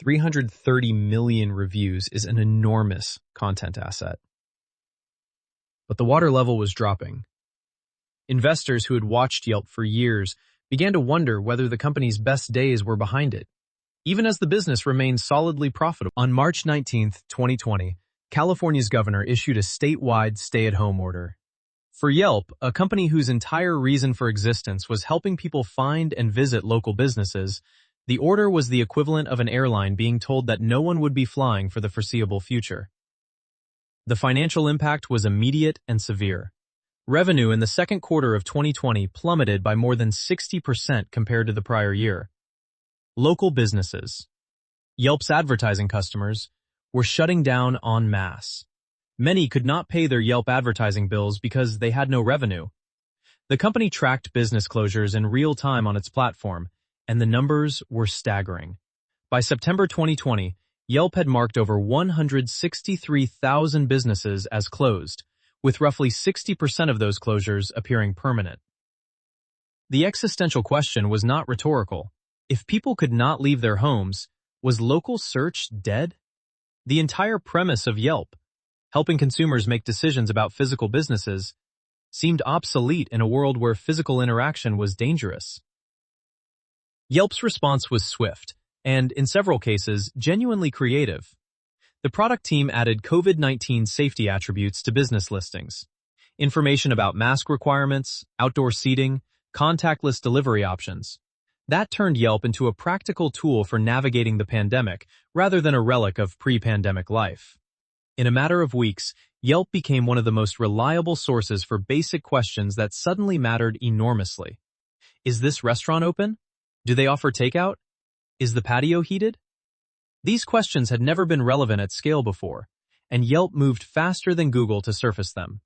330 million reviews is an enormous content asset. But the water level was dropping. Investors who had watched Yelp for years began to wonder whether the company's best days were behind it, even as the business remained solidly profitable. On March 19, 2020, California's governor issued a statewide stay-at-home order. For Yelp, a company whose entire reason for existence was helping people find and visit local businesses, the order was the equivalent of an airline being told that no one would be flying for the foreseeable future. The financial impact was immediate and severe. Revenue in the second quarter of 2020 plummeted by more than 60% compared to the prior year. Local businesses. Yelp's advertising customers were shutting down en masse. Many could not pay their Yelp advertising bills because they had no revenue. The company tracked business closures in real time on its platform, and the numbers were staggering. By September 2020, Yelp had marked over 163,000 businesses as closed, with roughly 60% of those closures appearing permanent. The existential question was not rhetorical. If people could not leave their homes, was local search dead? The entire premise of Yelp, helping consumers make decisions about physical businesses, seemed obsolete in a world where physical interaction was dangerous. Yelp's response was swift, and, in several cases, genuinely creative. The product team added COVID-19 safety attributes to business listings. information about mask requirements, outdoor seating, contactless delivery options. That turned Yelp into a practical tool for navigating the pandemic rather than a relic of pre-pandemic life. In a matter of weeks, Yelp became one of the most reliable sources for basic questions that suddenly mattered enormously. Is this restaurant open? Do they offer takeout? Is the patio heated? These questions had never been relevant at scale before, and Yelp moved faster than Google to surface them.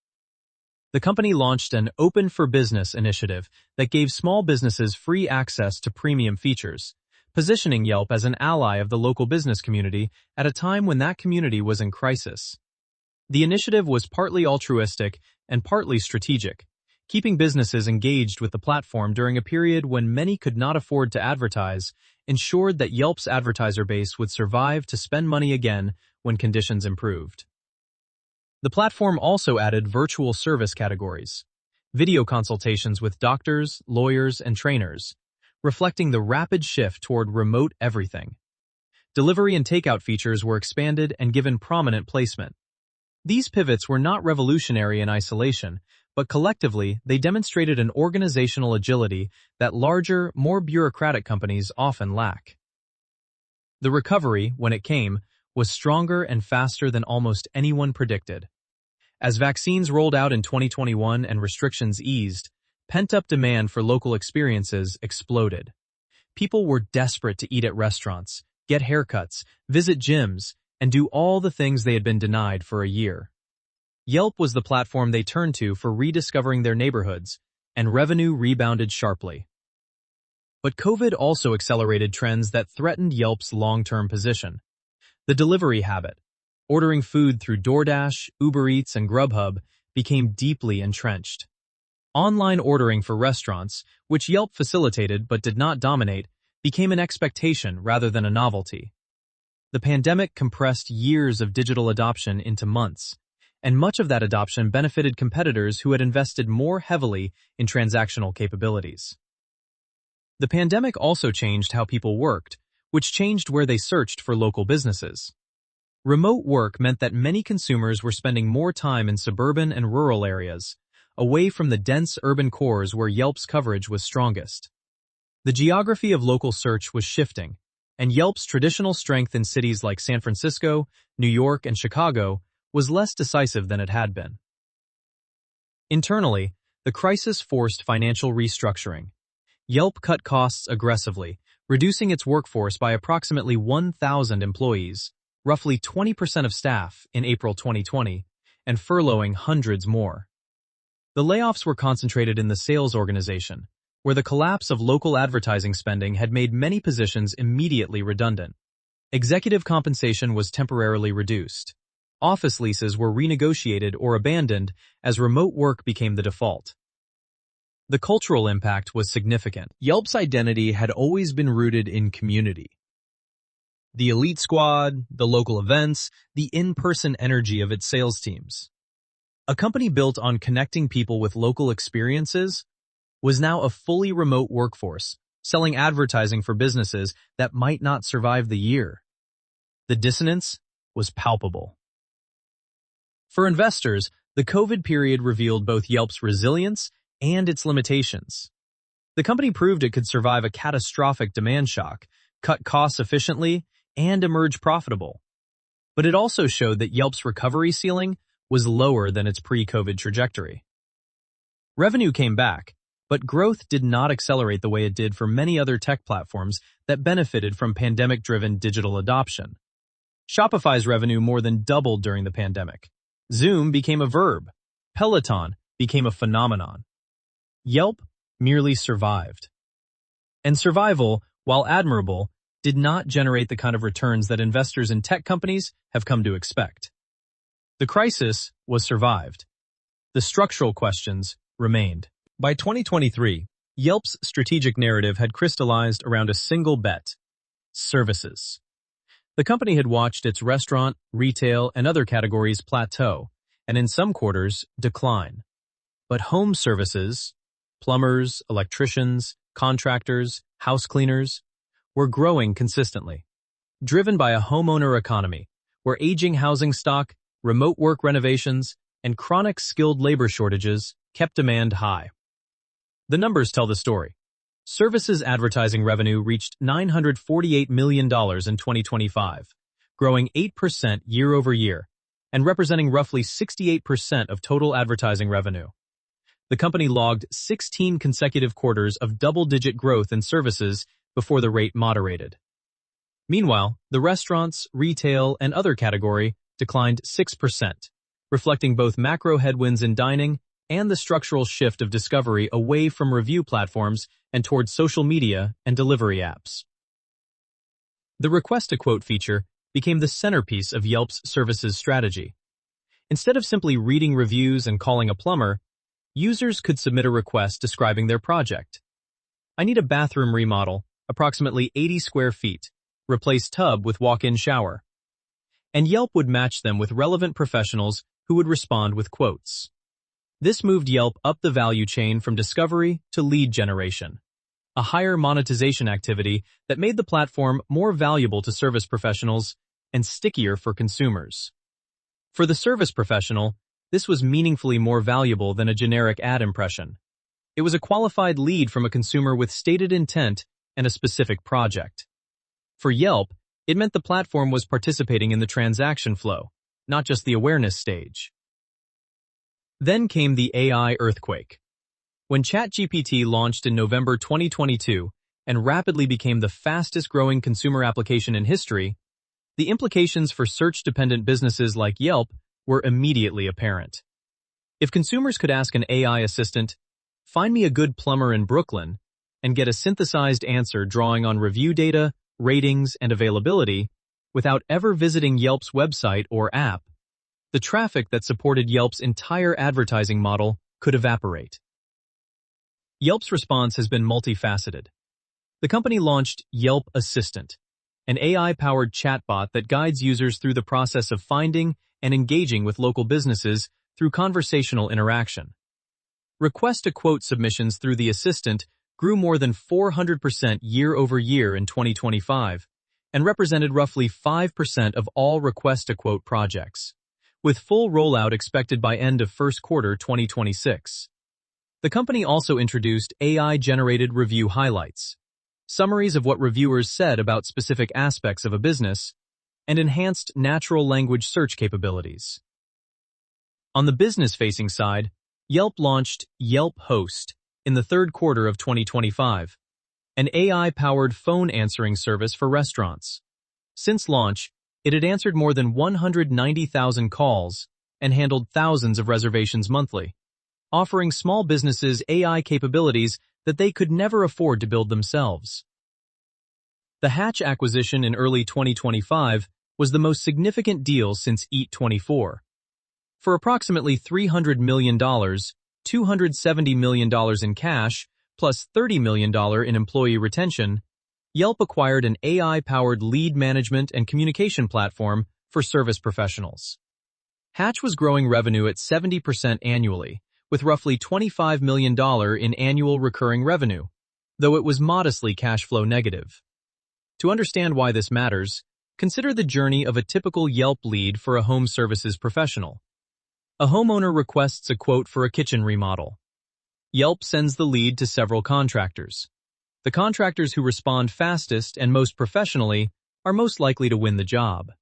The company launched an Open for Business initiative that gave small businesses free access to premium features, positioning Yelp as an ally of the local business community at a time when that community was in crisis. The initiative was partly altruistic and partly strategic, keeping businesses engaged with the platform during a period when many could not afford to advertise, ensured that Yelp's advertiser base would survive to spend money again when conditions improved. The platform also added virtual service categories, video consultations with doctors, lawyers, and trainers, reflecting the rapid shift toward remote everything. Delivery and takeout features were expanded and given prominent placement. These pivots were not revolutionary in isolation, but collectively they demonstrated an organizational agility that larger, more bureaucratic companies often lack. The recovery, when it came, was stronger and faster than almost anyone predicted. As vaccines rolled out in 2021 and restrictions eased, pent-up demand for local experiences exploded. People were desperate to eat at restaurants, get haircuts, visit gyms, and do all the things they had been denied for a year. Yelp was the platform they turned to for rediscovering their neighborhoods, and revenue rebounded sharply. But COVID also accelerated trends that threatened Yelp's long-term position. The delivery habit, ordering food through DoorDash, Uber Eats, and Grubhub, became deeply entrenched. Online ordering for restaurants, which Yelp facilitated but did not dominate, became an expectation rather than a novelty. The pandemic compressed years of digital adoption into months, and much of that adoption benefited competitors who had invested more heavily in transactional capabilities. The pandemic also changed how people worked, which changed where they searched for local businesses. Remote work meant that many consumers were spending more time in suburban and rural areas, away from the dense urban cores where Yelp's coverage was strongest. The geography of local search was shifting, and Yelp's traditional strength in cities like San Francisco, New York, and Chicago was less decisive than it had been. Internally, the crisis forced financial restructuring. Yelp cut costs aggressively, reducing its workforce by approximately 1,000 employees, roughly 20% of staff, in April 2020, and furloughing hundreds more. The layoffs were concentrated in the sales organization, where the collapse of local advertising spending had made many positions immediately redundant. Executive compensation was temporarily reduced. Office leases were renegotiated or abandoned as remote work became the default. The cultural impact was significant. Yelp's identity had always been rooted in community. The elite squad, the local events, the in-person energy of its sales teams. A company built on connecting people with local experiences was now a fully remote workforce, selling advertising for businesses that might not survive the year. The dissonance was palpable. For investors, the COVID period revealed both Yelp's resilience and its limitations. The company proved it could survive a catastrophic demand shock, cut costs efficiently, and emerge profitable. But it also showed that Yelp's recovery ceiling was lower than its pre-COVID trajectory. Revenue came back, but growth did not accelerate the way it did for many other tech platforms that benefited from pandemic-driven digital adoption. Shopify's revenue more than doubled during the pandemic. Zoom became a verb. Peloton became a phenomenon. Yelp merely survived. And survival, while admirable, did not generate the kind of returns that investors in tech companies have come to expect. The crisis was survived. The structural questions remained. By 2023, Yelp's strategic narrative had crystallized around a single bet: services. The company had watched its restaurant, retail, and other categories plateau, and in some quarters, decline. But home services, plumbers, electricians, contractors, house cleaners, were growing consistently, driven by a homeowner economy, where aging housing stock, remote work renovations, and chronic skilled labor shortages kept demand high. The numbers tell the story. Services advertising revenue reached $948 million in 2025, growing 8% year over year, and representing roughly 68% of total advertising revenue. The company logged 16 consecutive quarters of double-digit growth in services before the rate moderated. Meanwhile, the restaurants, retail, and other category declined 6%, reflecting both macro headwinds in dining and the structural shift of discovery away from review platforms and towards social media and delivery apps. The Request a Quote feature became the centerpiece of Yelp's services strategy. Instead of simply reading reviews and calling a plumber, users could submit a request describing their project. I need a bathroom remodel, approximately 80 square feet, replace tub with walk-in shower. And Yelp would match them with relevant professionals who would respond with quotes. This moved Yelp up the value chain from discovery to lead generation, a higher monetization activity that made the platform more valuable to service professionals and stickier for consumers. For the service professional, this was meaningfully more valuable than a generic ad impression. It was a qualified lead from a consumer with stated intent and a specific project. For Yelp, it meant the platform was participating in the transaction flow, not just the awareness stage. Then came the AI earthquake. When ChatGPT launched in November 2022 and rapidly became the fastest-growing consumer application in history, the implications for search-dependent businesses like Yelp were immediately apparent. If consumers could ask an AI assistant, "Find me a good plumber in Brooklyn," and get a synthesized answer drawing on review data, ratings, and availability, without ever visiting Yelp's website or app, the traffic that supported Yelp's entire advertising model could evaporate. Yelp's response has been multifaceted. The company launched Yelp Assistant, an AI-powered chatbot that guides users through the process of finding and engaging with local businesses through conversational interaction. Request a Quote submissions through the assistant grew more than 400% year over year in 2025 and represented roughly 5% of all Request a Quote projects, with full rollout expected by end of first quarter 2026. The company also introduced AI-generated review highlights, summaries of what reviewers said about specific aspects of a business, and enhanced natural language search capabilities. On the business-facing side, Yelp launched Yelp Host in the third quarter of 2025, an AI-powered phone answering service for restaurants. Since launch, it had answered more than 190,000 calls and handled thousands of reservations monthly, offering small businesses AI capabilities that they could never afford to build themselves. The Hatch acquisition in early 2025 was the most significant deal since Eat24. For approximately $300 million, $270 million in cash, plus $30 million in employee retention, Yelp acquired an AI-powered lead management and communication platform for service professionals. Hatch was growing revenue at 70% annually, with roughly $25 million in annual recurring revenue, though it was modestly cash flow negative. To understand why this matters, consider the journey of a typical Yelp lead for a home services professional. A homeowner requests a quote for a kitchen remodel. Yelp sends the lead to several contractors. The contractors who respond fastest and most professionally are most likely to win the job.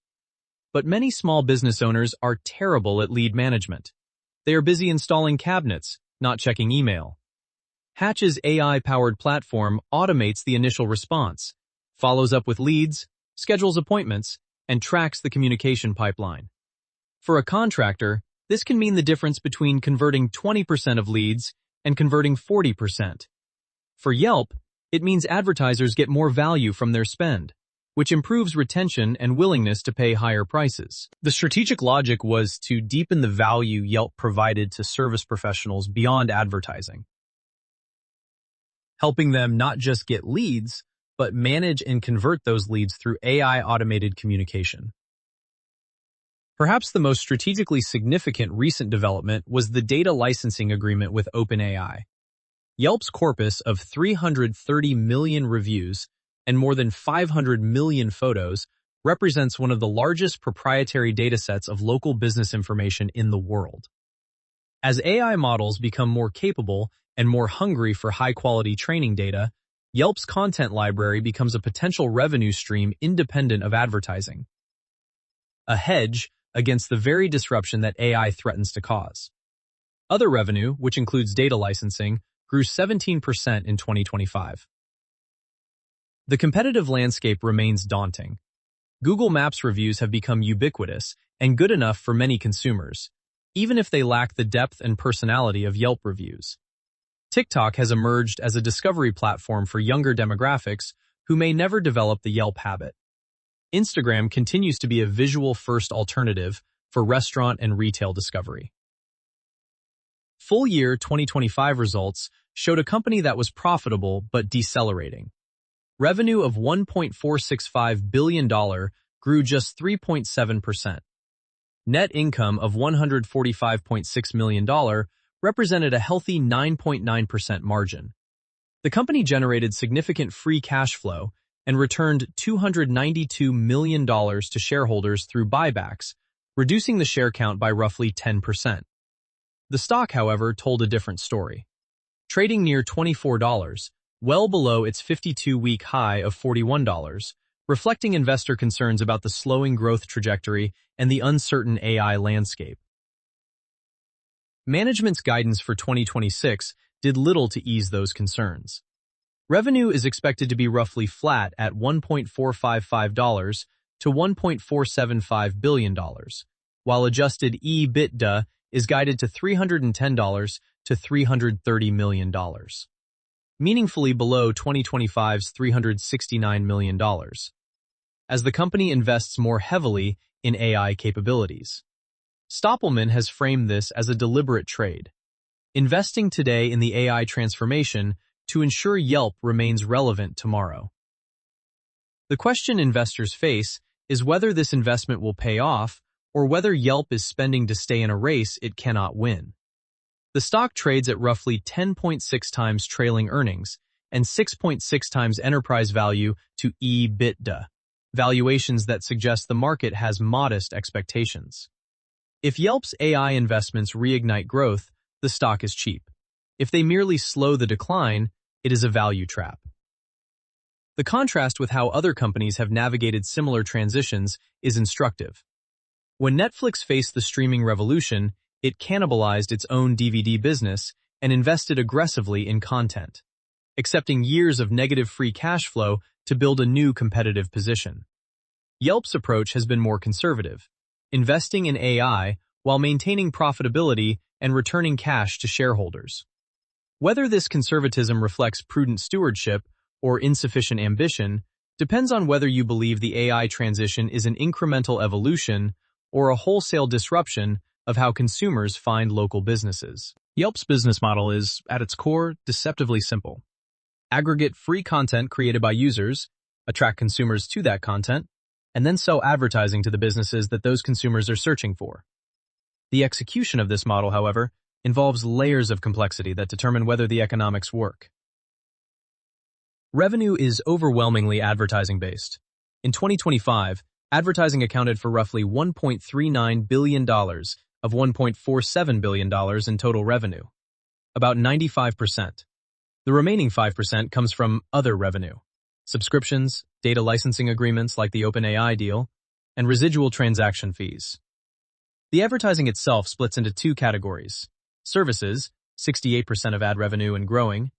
But many small business owners are terrible at lead management. They are busy installing cabinets, not checking email. Hatch's AI-powered platform automates the initial response, follows up with leads, schedules appointments, and tracks the communication pipeline. For a contractor, this can mean the difference between converting 20% of leads and converting 40%. For Yelp, it means advertisers get more value from their spend, which improves retention and willingness to pay higher prices. The strategic logic was to deepen the value Yelp provided to service professionals beyond advertising, helping them not just get leads, but manage and convert those leads through AI-automated communication. Perhaps the most strategically significant recent development was the data licensing agreement with OpenAI. Yelp's corpus of 330 million reviews and more than 500 million photos represents one of the largest proprietary datasets of local business information in the world. As AI models become more capable and more hungry for high-quality training data, Yelp's content library becomes a potential revenue stream independent of advertising, a hedge against the very disruption that AI threatens to cause. Other revenue, which includes data licensing, grew 17% in 2025. The competitive landscape remains daunting. Google Maps reviews have become ubiquitous and good enough for many consumers, even if they lack the depth and personality of Yelp reviews. TikTok has emerged as a discovery platform for younger demographics who may never develop the Yelp habit. Instagram continues to be a visual-first alternative for restaurant and retail discovery. Full year 2025 results showed a company that was profitable but decelerating. Revenue of $1.465 billion grew just 3.7%. Net income of $145.6 million represented a healthy 9.9% margin. The company generated significant free cash flow and returned $292 million to shareholders through buybacks, reducing the share count by roughly 10%. The stock, however, told a different story. Trading near $24, well below its 52-week high of $41, reflecting investor concerns about the slowing growth trajectory and the uncertain AI landscape. Management's guidance for 2026 did little to ease those concerns. Revenue is expected to be roughly flat at $1.455 to $1.475 billion, while adjusted EBITDA is guided to $310 to $330 million, meaningfully below 2025's $369 million, as the company invests more heavily in AI capabilities. Stoppelman has framed this as a deliberate trade, investing today in the AI transformation to ensure Yelp remains relevant tomorrow. The question investors face is whether this investment will pay off or whether Yelp is spending to stay in a race it cannot win. The stock trades at roughly 10.6 times trailing earnings and 6.6 times enterprise value to EBITDA, valuations that suggest the market has modest expectations. If Yelp's AI investments reignite growth, the stock is cheap. If they merely slow the decline, it is a value trap. The contrast with how other companies have navigated similar transitions is instructive. When Netflix faced the streaming revolution, it cannibalized its own DVD business and invested aggressively in content, accepting years of negative free cash flow to build a new competitive position. Yelp's approach has been more conservative, investing in AI while maintaining profitability and returning cash to shareholders. Whether this conservatism reflects prudent stewardship or insufficient ambition depends on whether you believe the AI transition is an incremental evolution or a wholesale disruption of how consumers find local businesses. Yelp's business model is, at its core, deceptively simple. Aggregate free content created by users, attract consumers to that content, and then sell advertising to the businesses that those consumers are searching for. The execution of this model, however, involves layers of complexity that determine whether the economics work. Revenue is overwhelmingly advertising-based. In 2025, advertising accounted for roughly $1.39 billion of $1.47 billion in total revenue, about 95%. The remaining 5% comes from other revenue, subscriptions, data licensing agreements like the OpenAI deal, and residual transaction fees. The advertising itself splits into two categories: services, 68% of ad revenue and growing,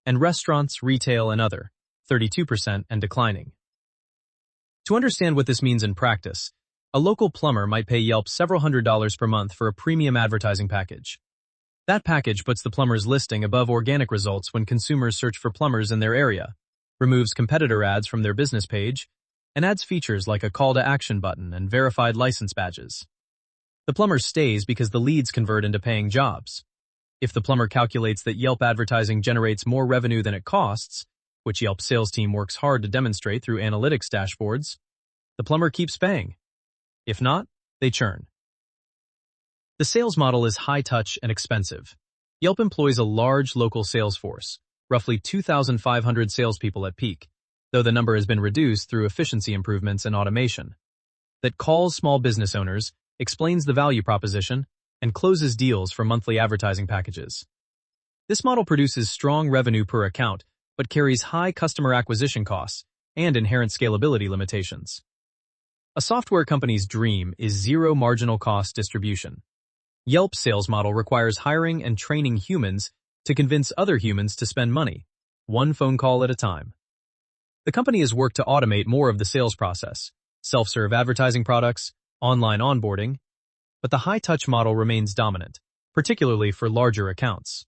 and restaurants, retail, and other, 32% and declining. To understand what this means in practice, a local plumber might pay Yelp several $100s per month for a premium advertising package. That package puts the plumber's listing above organic results when consumers search for plumbers in their area, removes competitor ads from their business page, and adds features like a call-to-action button and verified license badges. The plumber stays because the leads convert into paying jobs. If the plumber calculates that Yelp advertising generates more revenue than it costs, which Yelp's sales team works hard to demonstrate through analytics dashboards, the plumber keeps paying. If not, they churn. The sales model is high-touch and expensive. Yelp employs a large local sales force, roughly 2,500 salespeople at peak, though the number has been reduced through efficiency improvements and automation, that calls small business owners, explains the value proposition, and closes deals for monthly advertising packages. This model produces strong revenue per account, but carries high customer acquisition costs and inherent scalability limitations. A software company's dream is zero marginal cost distribution. Yelp's sales model requires hiring and training humans to convince other humans to spend money, one phone call at a time. The company has worked to automate more of the sales process, self-serve advertising products, online onboarding, but the high-touch model remains dominant, particularly for larger accounts.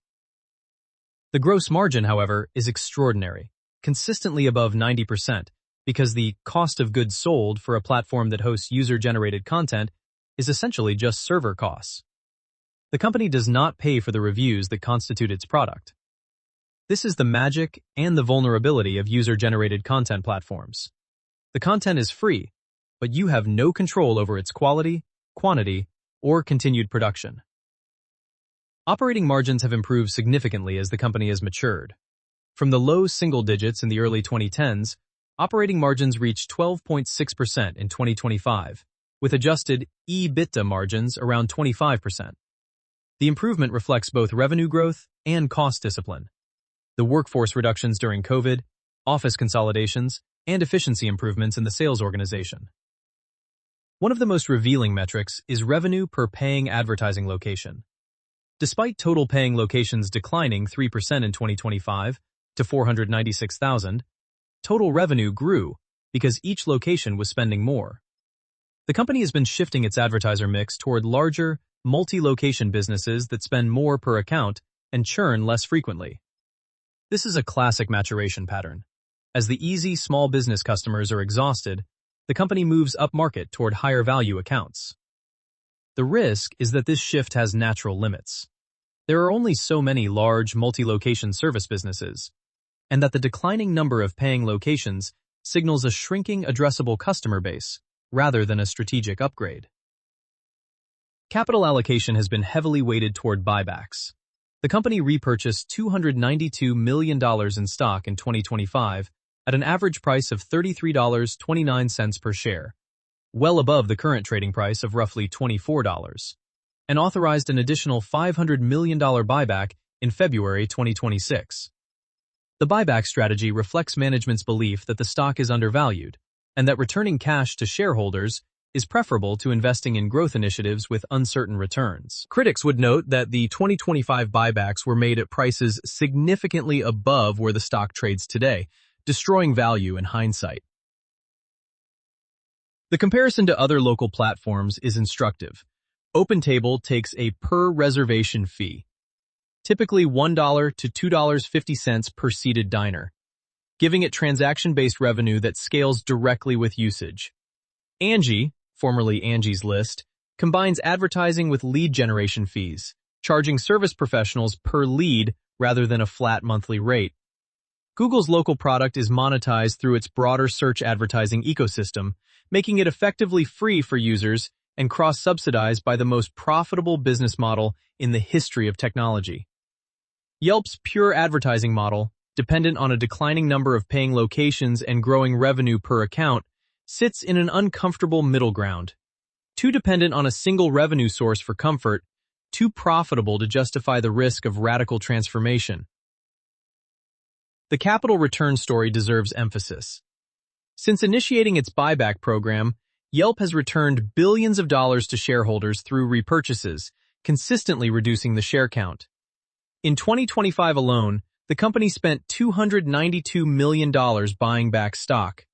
The gross margin, however, is extraordinary, consistently above 90%, because the cost of goods sold for a platform that hosts user-generated content is essentially just server costs. The company does not pay for the reviews that constitute its product. This is the magic and the vulnerability of user-generated content platforms. The content is free, but you have no control over its quality, quantity, or continued production. Operating margins have improved significantly as the company has matured. From the low single digits in the early 2010s, operating margins reached 12.6% in 2025, with adjusted EBITDA margins around 25%. The improvement reflects both revenue growth and cost discipline. The workforce reductions during COVID, office consolidations, and efficiency improvements in the sales organization. One of the most revealing metrics is revenue per paying advertising location. Despite total paying locations declining 3% in 2025 to 496,000, total revenue grew because each location was spending more. The company has been shifting its advertiser mix toward larger, multi-location businesses that spend more per account and churn less frequently. This is a classic maturation pattern. As the easy small business customers are exhausted, the company moves upmarket toward higher value accounts. The risk is that this shift has natural limits. There are only so many large multi-location service businesses, and that the declining number of paying locations signals a shrinking addressable customer base rather than a strategic upgrade. Capital allocation has been heavily weighted toward buybacks. The company repurchased $292 million in stock in 2025 at an average price of $33.29 per share, well above the current trading price of roughly $24, and authorized an additional $500 million buyback in February 2026. The buyback strategy reflects management's belief that the stock is undervalued and that returning cash to shareholders is preferable to investing in growth initiatives with uncertain returns. Critics would note that the 2025 buybacks were made at prices significantly above where the stock trades today, destroying value in hindsight. The comparison to other local platforms is instructive. OpenTable takes a per-reservation fee, typically $1 to $2.50 per seated diner, giving it transaction-based revenue that scales directly with usage. Angie, formerly Angie's List, combines advertising with lead generation fees, charging service professionals per lead rather than a flat monthly rate. Google's local product is monetized through its broader search advertising ecosystem, making it effectively free for users and cross-subsidized by the most profitable business model in the history of technology. Yelp's pure advertising model, dependent on a declining number of paying locations and growing revenue per account, sits in an uncomfortable middle ground. Too dependent on a single revenue source for comfort, too profitable to justify the risk of radical transformation. The capital return story deserves emphasis. Since initiating its buyback program, Yelp has returned billions of dollars to shareholders through repurchases, consistently reducing the share count. In 2025 alone, the company spent $292 million buying back stock,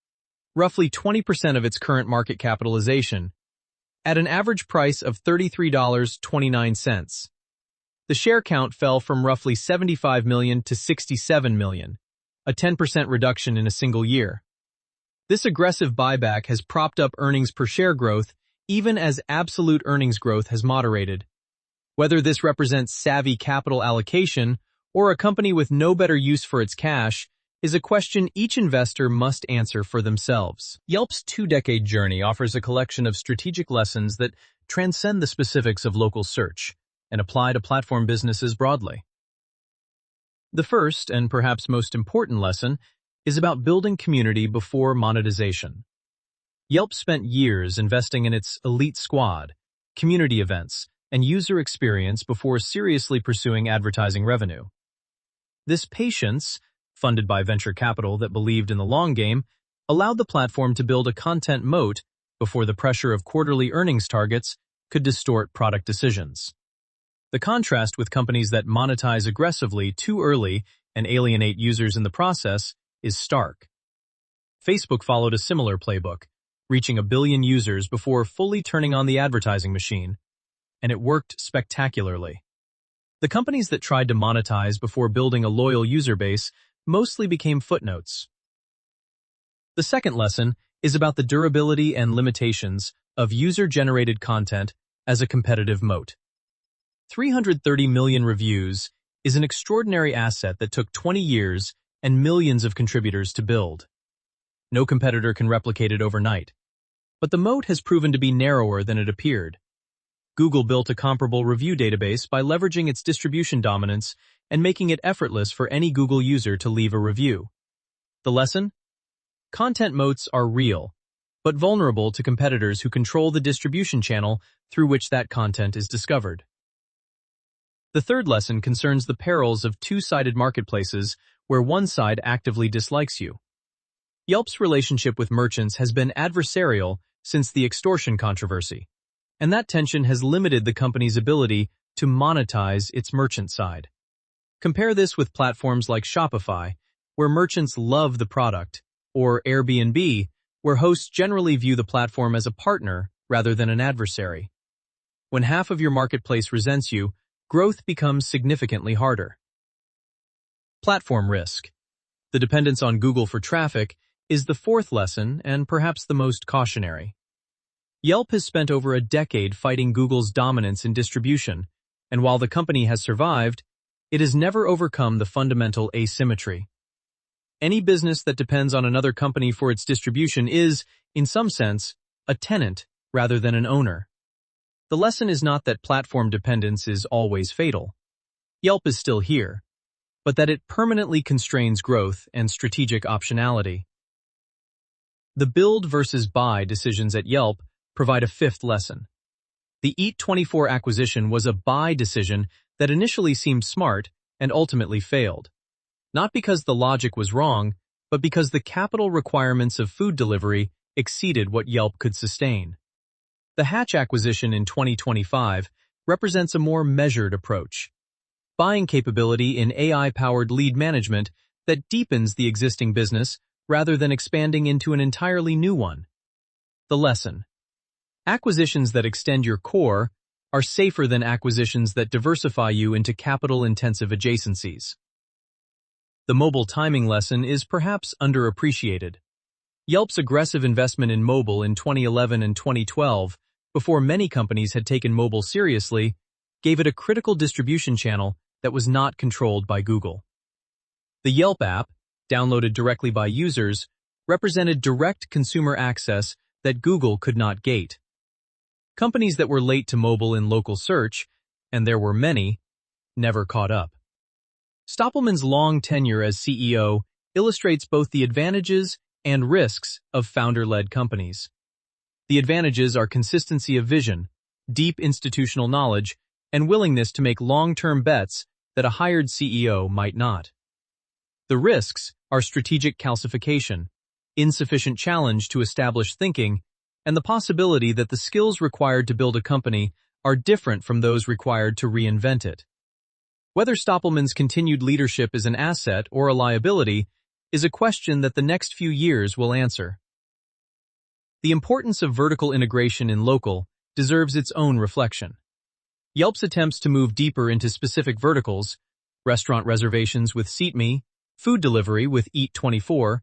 roughly 20% of its current market capitalization, at an average price of $33.29. The share count fell from roughly 75 million to 67 million, a 10% reduction in a single year. This aggressive buyback has propped up earnings per share growth even as absolute earnings growth has moderated. Whether this represents savvy capital allocation or a company with no better use for its cash is a question each investor must answer for themselves. Yelp's two-decade journey offers a collection of strategic lessons that transcend the specifics of local search and apply to platform businesses broadly. The first, and perhaps most important lesson, is about building community before monetization. Yelp spent years investing in its elite squad, community events, and user experience before seriously pursuing advertising revenue. This patience, funded by venture capital that believed in the long game, allowed the platform to build a content moat before the pressure of quarterly earnings targets could distort product decisions. The contrast with companies that monetize aggressively too early and alienate users in the process is stark. Facebook followed a similar playbook, reaching 1 billion users before fully turning on the advertising machine, and it worked spectacularly. The companies that tried to monetize before building a loyal user base mostly became footnotes. The second lesson is about the durability and limitations of user-generated content as a competitive moat. 330 million reviews is an extraordinary asset that took 20 years and millions of contributors to build. No competitor can replicate it overnight. But the moat has proven to be narrower than it appeared. Google built a comparable review database by leveraging its distribution dominance and making it effortless for any Google user to leave a review. The lesson? Content moats are real, but vulnerable to competitors who control the distribution channel through which that content is discovered. The third lesson concerns the perils of two-sided marketplaces where one side actively dislikes you. Yelp's relationship with merchants has been adversarial since the extortion controversy, and that tension has limited the company's ability to monetize its merchant side. Compare this with platforms like Shopify, where merchants love the product, or Airbnb, where hosts generally view the platform as a partner rather than an adversary. When half of your marketplace resents you, growth becomes significantly harder. Platform risk. The dependence on Google for traffic is the fourth lesson and perhaps the most cautionary. Yelp has spent over a decade fighting Google's dominance in distribution, and while the company has survived, it has never overcome the fundamental asymmetry. Any business that depends on another company for its distribution is, in some sense, a tenant rather than an owner. The lesson is not that platform dependence is always fatal. Yelp is still here, but that it permanently constrains growth and strategic optionality. The build versus buy decisions at Yelp provide a fifth lesson. The Eat24 acquisition was a buy decision that initially seemed smart and ultimately failed. Not because the logic was wrong, but because the capital requirements of food delivery exceeded what Yelp could sustain. The Hatch acquisition in 2025 represents a more measured approach, buying capability in AI-powered lead management that deepens the existing business rather than expanding into an entirely new one. The lesson: acquisitions that extend your core are safer than acquisitions that diversify you into capital-intensive adjacencies. The mobile timing lesson is perhaps underappreciated. Yelp's aggressive investment in mobile in 2011 and 2012, before many companies had taken mobile seriously, gave it a critical distribution channel that was not controlled by Google. The Yelp app, downloaded directly by users, represented direct consumer access that Google could not gate. Companies that were late to mobile in local search, and there were many, never caught up. Stoppelman's long tenure as CEO illustrates both the advantages and risks of founder-led companies. The advantages are consistency of vision, deep institutional knowledge, and willingness to make long-term bets that a hired CEO might not. The risks are strategic calcification, insufficient challenge to established thinking, and the possibility that the skills required to build a company are different from those required to reinvent it. Whether Stoppelman's continued leadership is an asset or a liability is a question that the next few years will answer. The importance of vertical integration in local deserves its own reflection. Yelp's attempts to move deeper into specific verticals, restaurant reservations with SeatMe, food delivery with Eat24,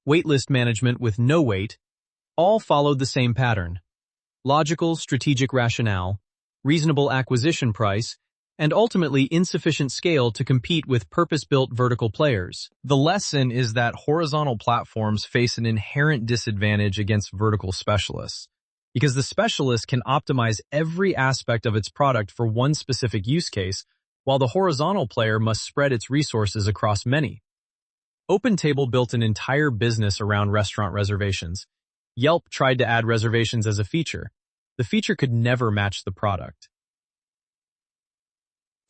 waitlist management with NoWait, all followed the same pattern: logical strategic rationale, reasonable acquisition price, and ultimately insufficient scale to compete with purpose-built vertical players. The lesson is that horizontal platforms face an inherent disadvantage against vertical specialists, because the specialist can optimize every aspect of its product for one specific use case, while the horizontal player must spread its resources across many. OpenTable built an entire business around restaurant reservations. Yelp tried to add reservations as a feature. The feature could never match the product.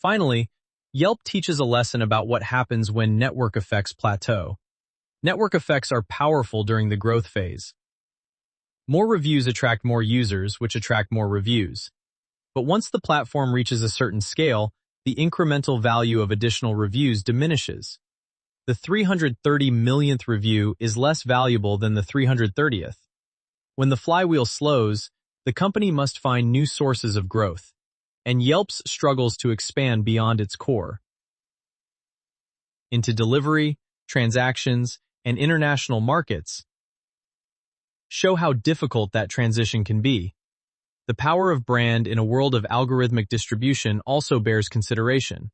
Finally, Yelp teaches a lesson about what happens when network effects plateau. Network effects are powerful during the growth phase. More reviews attract more users, which attract more reviews. But once the platform reaches a certain scale, the incremental value of additional reviews diminishes. The 330 millionth review is less valuable than the 330th. When the flywheel slows, the company must find new sources of growth, and Yelp's struggles to expand beyond its core into delivery, transactions, and international markets show how difficult that transition can be. The power of brand in a world of algorithmic distribution also bears consideration.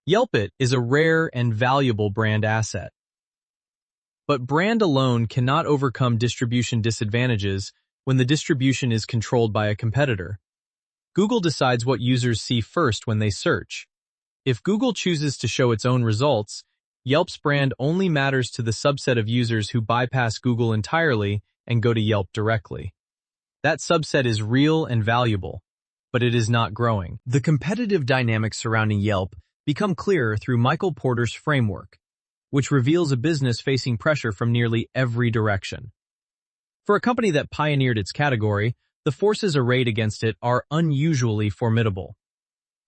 Yelpit is a rare and valuable brand asset. But brand alone cannot overcome distribution disadvantages when the distribution is controlled by a competitor. Google decides what users see first when they search. If Google chooses to show its own results, Yelp's brand only matters to the subset of users who bypass Google entirely and go to Yelp directly. That subset is real and valuable, but it is not growing. The competitive dynamics surrounding Yelp become clearer through Michael Porter's framework, which reveals a business facing pressure from nearly every direction. For a company that pioneered its category, the forces arrayed against it are unusually formidable,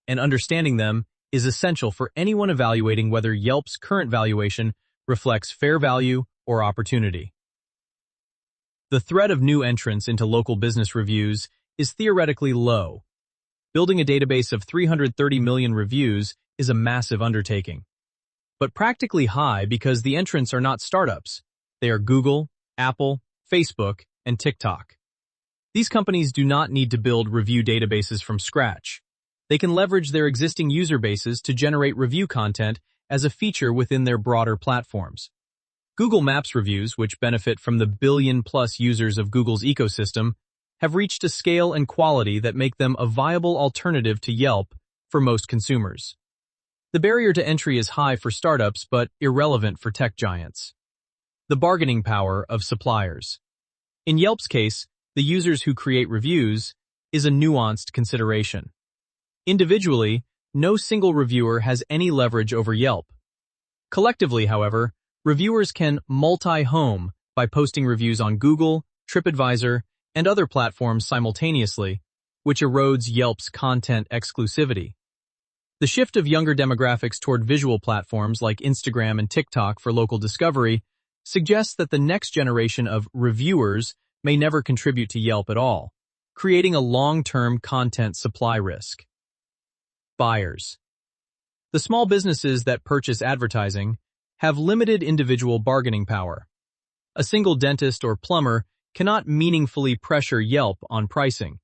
and understanding them is essential for anyone evaluating whether Yelp's current valuation reflects fair value or opportunity. The threat of new entrants into local business reviews is theoretically low. Building a database of 330 million reviews is a massive undertaking, but practically high because the entrants are not startups. They are Google, Apple, Facebook, and TikTok. These companies do not need to build review databases from scratch. They can leverage their existing user bases to generate review content as a feature within their broader platforms. Google Maps reviews, which benefit from the billion-plus users of Google's ecosystem, have reached a scale and quality that make them a viable alternative to Yelp for most consumers. The barrier to entry is high for startups but irrelevant for tech giants. The bargaining power of suppliers. In Yelp's case, the users who create reviews is a nuanced consideration. Individually, no single reviewer has any leverage over Yelp. Collectively, however, reviewers can multi-home by posting reviews on Google, TripAdvisor, and other platforms simultaneously, which erodes Yelp's content exclusivity. The shift of younger demographics toward visual platforms like Instagram and TikTok for local discovery suggests that the next generation of reviewers may never contribute to Yelp at all, creating a long-term content supply risk. Buyers. The small businesses that purchase advertising have limited individual bargaining power. A single dentist or plumber cannot meaningfully pressure Yelp on pricing.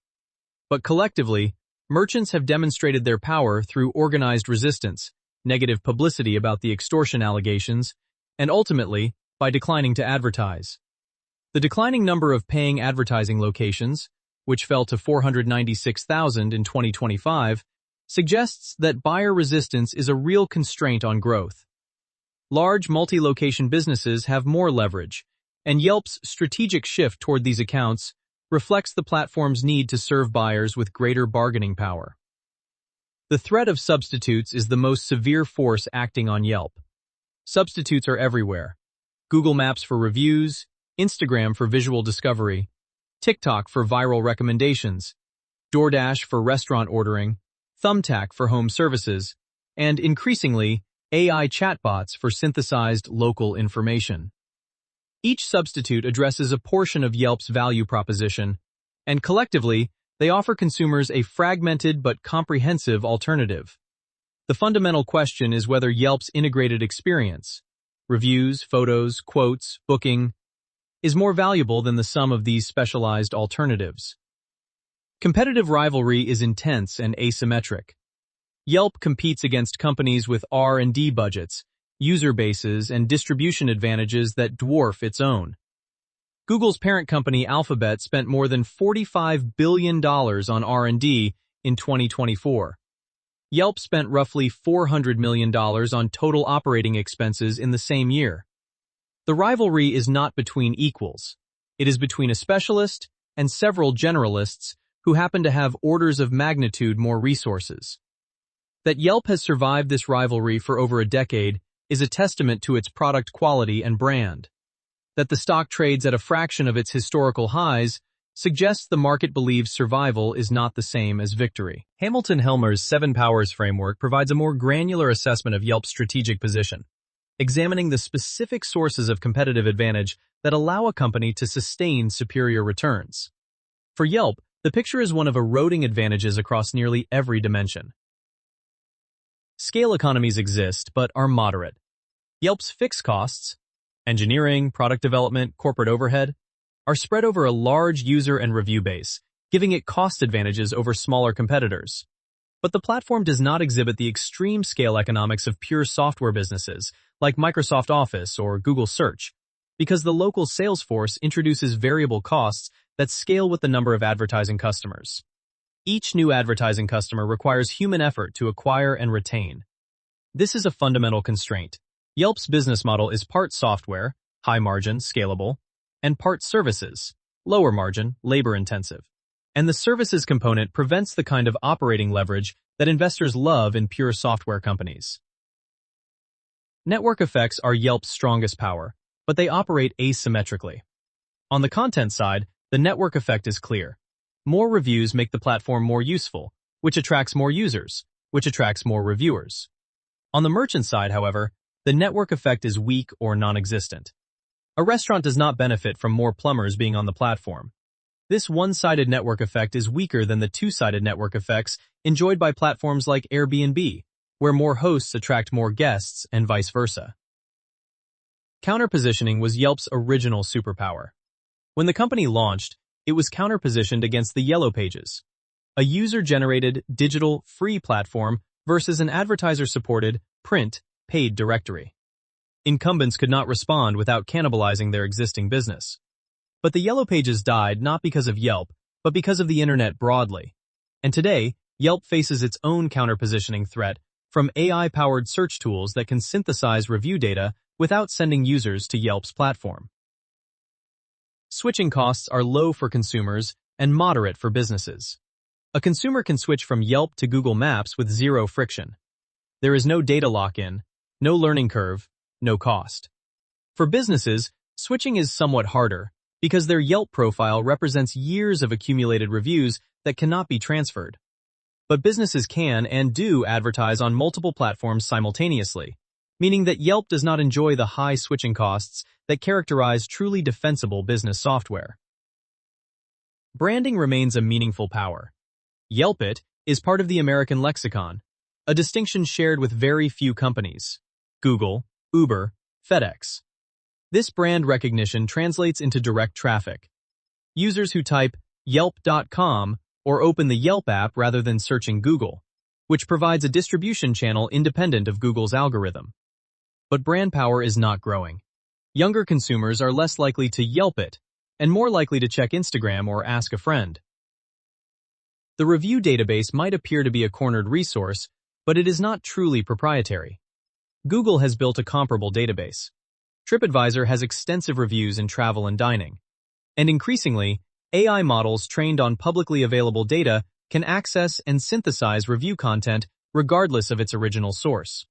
But collectively, merchants have demonstrated their power through organized resistance, negative publicity about the extortion allegations, and ultimately, by declining to advertise. The declining number of paying advertising locations, which fell to 496,000 in 2025, suggests that buyer resistance is a real constraint on growth. Large multi-location businesses have more leverage, and Yelp's strategic shift toward these accounts reflects the platform's need to serve buyers with greater bargaining power. The threat of substitutes is the most severe force acting on Yelp. Substitutes are everywhere. Google Maps for reviews, Instagram for visual discovery, TikTok for viral recommendations, DoorDash for restaurant ordering, Thumbtack for home services, and increasingly, AI chatbots for synthesized local information. Each substitute addresses a portion of Yelp's value proposition, and collectively, they offer consumers a fragmented but comprehensive alternative. The fundamental question is whether Yelp's integrated experience, reviews, photos, quotes, booking, is more valuable than the sum of these specialized alternatives. Competitive rivalry is intense and asymmetric. Yelp competes against companies with R&D budgets, user bases, and distribution advantages that dwarf its own. Google's parent company Alphabet spent more than $45 billion on R&D in 2024. Yelp spent roughly $400 million on total operating expenses in the same year. The rivalry is not between equals. It is between a specialist and several generalists who happen to have orders of magnitude more resources. That Yelp has survived this rivalry for over a decade is a testament to its product quality and brand. That the stock trades at a fraction of its historical highs suggests the market believes survival is not the same as victory. Hamilton-Helmer's 7 Powers framework provides a more granular assessment of Yelp's strategic position, examining the specific sources of competitive advantage that allow a company to sustain superior returns. For Yelp, the picture is one of eroding advantages across nearly every dimension. Scale economies exist, but are moderate. Yelp's fixed costs, engineering, product development, corporate overhead, are spread over a large user and review base, giving it cost advantages over smaller competitors. But the platform does not exhibit the extreme scale economics of pure software businesses, like Microsoft Office or Google Search, because the local sales force introduces variable costs that scale with the number of advertising customers. Each new advertising customer requires human effort to acquire and retain. This is a fundamental constraint. Yelp's business model is part software, high margin, scalable, and part services, lower margin, labor-intensive. And the services component prevents the kind of operating leverage that investors love in pure software companies. Network effects are Yelp's strongest power, but they operate asymmetrically. On the content side, the network effect is clear. More reviews make the platform more useful, which attracts more users, which attracts more reviewers. On the merchant side, however, the network effect is weak or non-existent. A restaurant does not benefit from more plumbers being on the platform. This one-sided network effect is weaker than the two-sided network effects enjoyed by platforms like Airbnb, where more hosts attract more guests and vice versa. Counterpositioning was Yelp's original superpower. When the company launched, it was counterpositioned against the Yellow Pages, a user-generated, digital, free platform versus an advertiser-supported, print, paid directory. Incumbents could not respond without cannibalizing their existing business. But the Yellow Pages died not because of Yelp, but because of the internet broadly. And today, Yelp faces its own counterpositioning threat from AI-powered search tools that can synthesize review data without sending users to Yelp's platform. Switching costs are low for consumers and moderate for businesses. A consumer can switch from Yelp to Google Maps with zero friction. There is no data lock-in, no learning curve, no cost. For businesses, switching is somewhat harder because their Yelp profile represents years of accumulated reviews that cannot be transferred. But businesses can and do advertise on multiple platforms simultaneously, meaning that Yelp does not enjoy the high switching costs that characterize truly defensible business software. Branding remains a meaningful power. Yelp It is part of the American lexicon, a distinction shared with very few companies: Google, Uber, FedEx. This brand recognition translates into direct traffic. Users who type Yelp.com or open the Yelp app rather than searching Google, which provides a distribution channel independent of Google's algorithm. But brand power is not growing. Younger consumers are less likely to Yelp it and more likely to check Instagram or ask a friend. The review database might appear to be a cornered resource, but it is not truly proprietary. Google has built a comparable database. TripAdvisor has extensive reviews in travel and dining. And increasingly, AI models trained on publicly available data can access and synthesize review content regardless of its original source.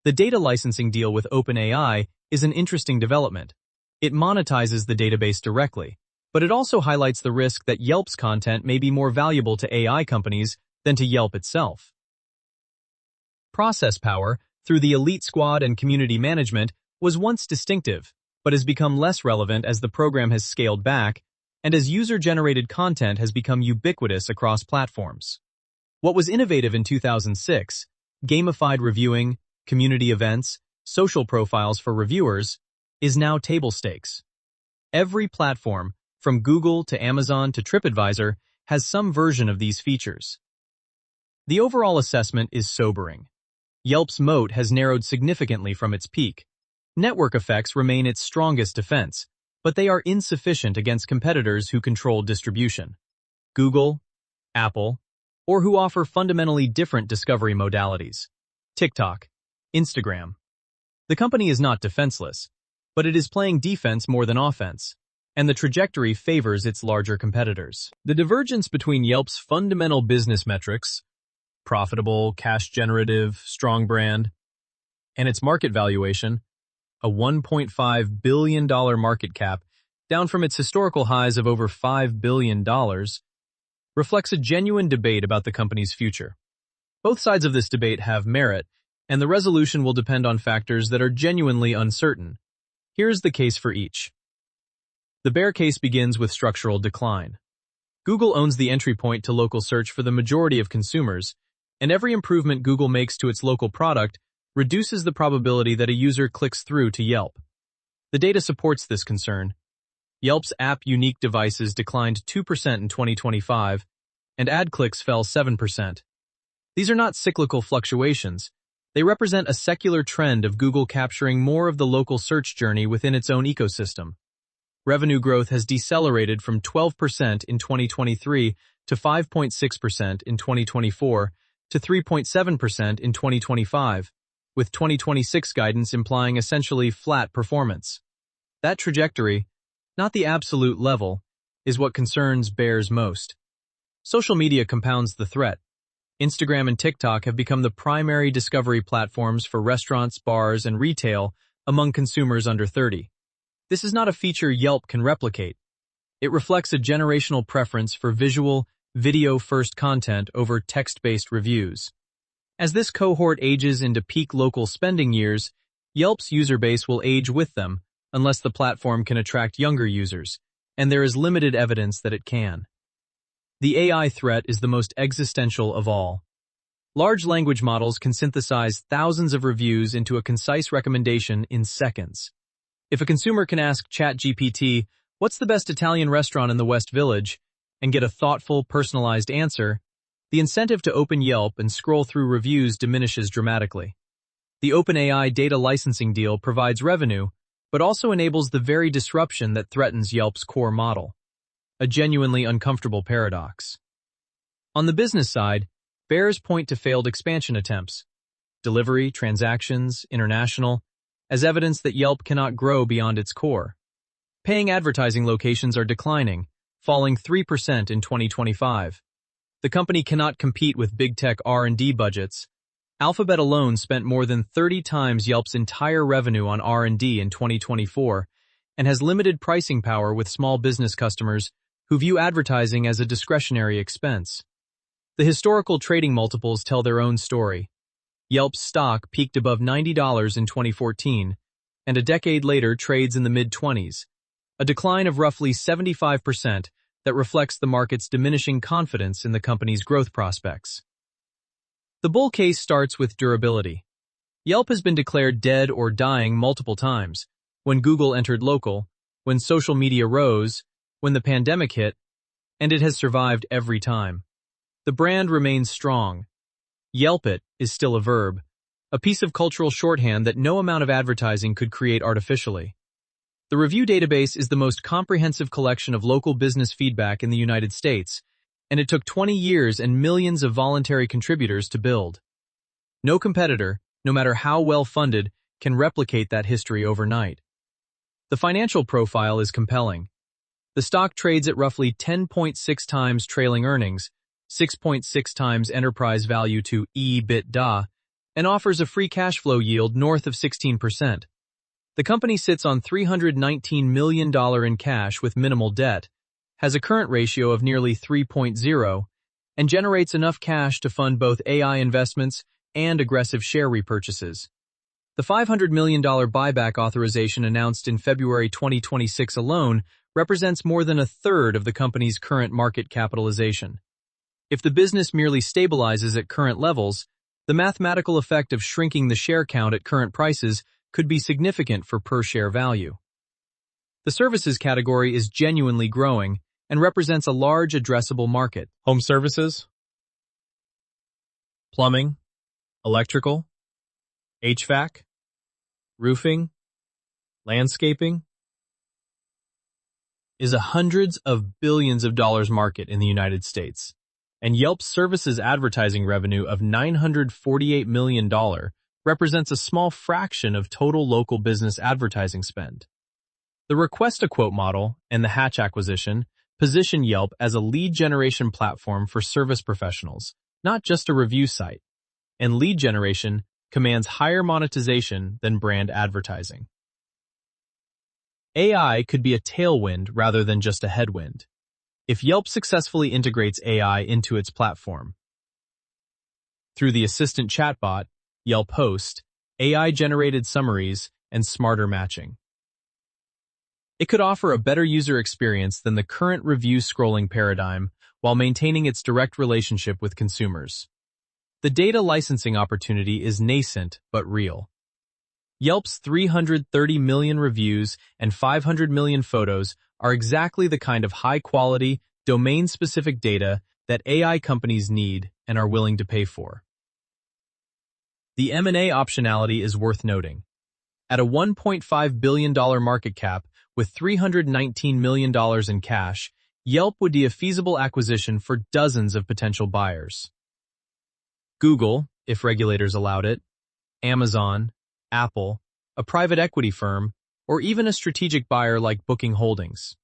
The data licensing deal with OpenAI is an interesting development. It monetizes the database directly, but it also highlights the risk that Yelp's content may be more valuable to AI companies than to Yelp itself. Process power, through the elite squad and community management, was once distinctive, but has become less relevant as the program has scaled back and as user-generated content has become ubiquitous across platforms. What was innovative in 2006, gamified reviewing, community events, social profiles for reviewers, is now table stakes. Every platform, from Google to Amazon to TripAdvisor, has some version of these features. The overall assessment is sobering. Yelp's moat has narrowed significantly from its peak. Network effects remain its strongest defense, but they are insufficient against competitors who control distribution. Google, Apple, or who offer fundamentally different discovery modalities. TikTok, Instagram. The company is not defenseless, but it is playing defense more than offense, and the trajectory favors its larger competitors. The divergence between Yelp's fundamental business metrics, profitable, cash-generative, strong brand, and its market valuation, a $1.5 billion market cap, down from its historical highs of over $5 billion, reflects a genuine debate about the company's future. Both sides of this debate have merit, and the resolution will depend on factors that are genuinely uncertain. Here's the case for each. The bear case begins with structural decline. Google owns the entry point to local search for the majority of consumers, and every improvement Google makes to its local product reduces the probability that a user clicks through to Yelp. The data supports this concern. Yelp's app-unique devices declined 2% in 2025, and ad clicks fell 7%. These are not cyclical fluctuations. They represent a secular trend of Google capturing more of the local search journey within its own ecosystem. Revenue growth has decelerated from 12% in 2023 to 5.6% in 2024 to 3.7% in 2025, with 2026 guidance implying essentially flat performance. That trajectory, not the absolute level, is what concerns bears most. Social media compounds the threat. Instagram and TikTok have become the primary discovery platforms for restaurants, bars, and retail among consumers under 30. This is not a feature Yelp can replicate. It reflects a generational preference for visual, video-first content over text-based reviews. As this cohort ages into peak local spending years, Yelp's user base will age with them unless the platform can attract younger users, and there is limited evidence that it can. The AI threat is the most existential of all. Large language models can synthesize thousands of reviews into a concise recommendation in seconds. If a consumer can ask ChatGPT, "What's the best Italian restaurant in the West Village?" and get a thoughtful, personalized answer, the incentive to open Yelp and scroll through reviews diminishes dramatically. The OpenAI data licensing deal provides revenue, but also enables the very disruption that threatens Yelp's core model. A genuinely uncomfortable paradox. On the business side, bears point to failed expansion attempts, delivery, transactions, international, as evidence that Yelp cannot grow beyond its core. Paying advertising locations are declining, falling 3% in 2025. The company cannot compete with big tech R&D budgets. Alphabet alone spent more than 30 times Yelp's entire revenue on R&D in 2024 and has limited pricing power with small business customers who view advertising as a discretionary expense. The historical trading multiples tell their own story. Yelp's stock peaked above $90 in 2014, and a decade later trades in the mid-20s, a decline of roughly 75% that reflects the market's diminishing confidence in the company's growth prospects. The bull case starts with durability. Yelp has been declared dead or dying multiple times, when Google entered local, when social media rose, when the pandemic hit, and it has survived every time. The brand remains strong. Yelp it is still a verb, a piece of cultural shorthand that no amount of advertising could create artificially. The review database is the most comprehensive collection of local business feedback in the United States, and it took 20 years and millions of voluntary contributors to build. No competitor, no matter how well funded, can replicate that history overnight. The financial profile is compelling. The stock trades at roughly 10.6 times trailing earnings, 6.6 times enterprise value to EBITDA, and offers a free cash flow yield north of 16%. The company sits on $319 million in cash with minimal debt, has a current ratio of nearly 3.0, and generates enough cash to fund both AI investments and aggressive share repurchases. The $500 million buyback authorization announced in February 2026 alone represents more than a third of the company's current market capitalization. If the business merely stabilizes at current levels, the mathematical effect of shrinking the share count at current prices could be significant for per-share value. The services category is genuinely growing and represents a large addressable market. Home services, plumbing, electrical, HVAC, roofing, landscaping, is a hundreds of billions of dollars market in the United States. And Yelp services advertising revenue of $948 million represents a small fraction of total local business advertising spend. The request-a-quote model and the Hatch acquisition position Yelp as a lead generation platform for service professionals, not just a review site, and lead generation commands higher monetization than brand advertising. AI could be a tailwind rather than just a headwind, if Yelp successfully integrates AI into its platform. Through the assistant chatbot, Yelp Host, AI-generated summaries, and smarter matching. It could offer a better user experience than the current review scrolling paradigm while maintaining its direct relationship with consumers. The data licensing opportunity is nascent but real. Yelp's 330 million reviews and 500 million photos are exactly the kind of high-quality, domain-specific data that AI companies need and are willing to pay for. The M&A optionality is worth noting. At a $1.5 billion market cap with $319 million in cash, Yelp would be a feasible acquisition for dozens of potential buyers. Google, if regulators allowed it, Amazon, Apple, a private equity firm, or even a strategic buyer like Booking Holdings.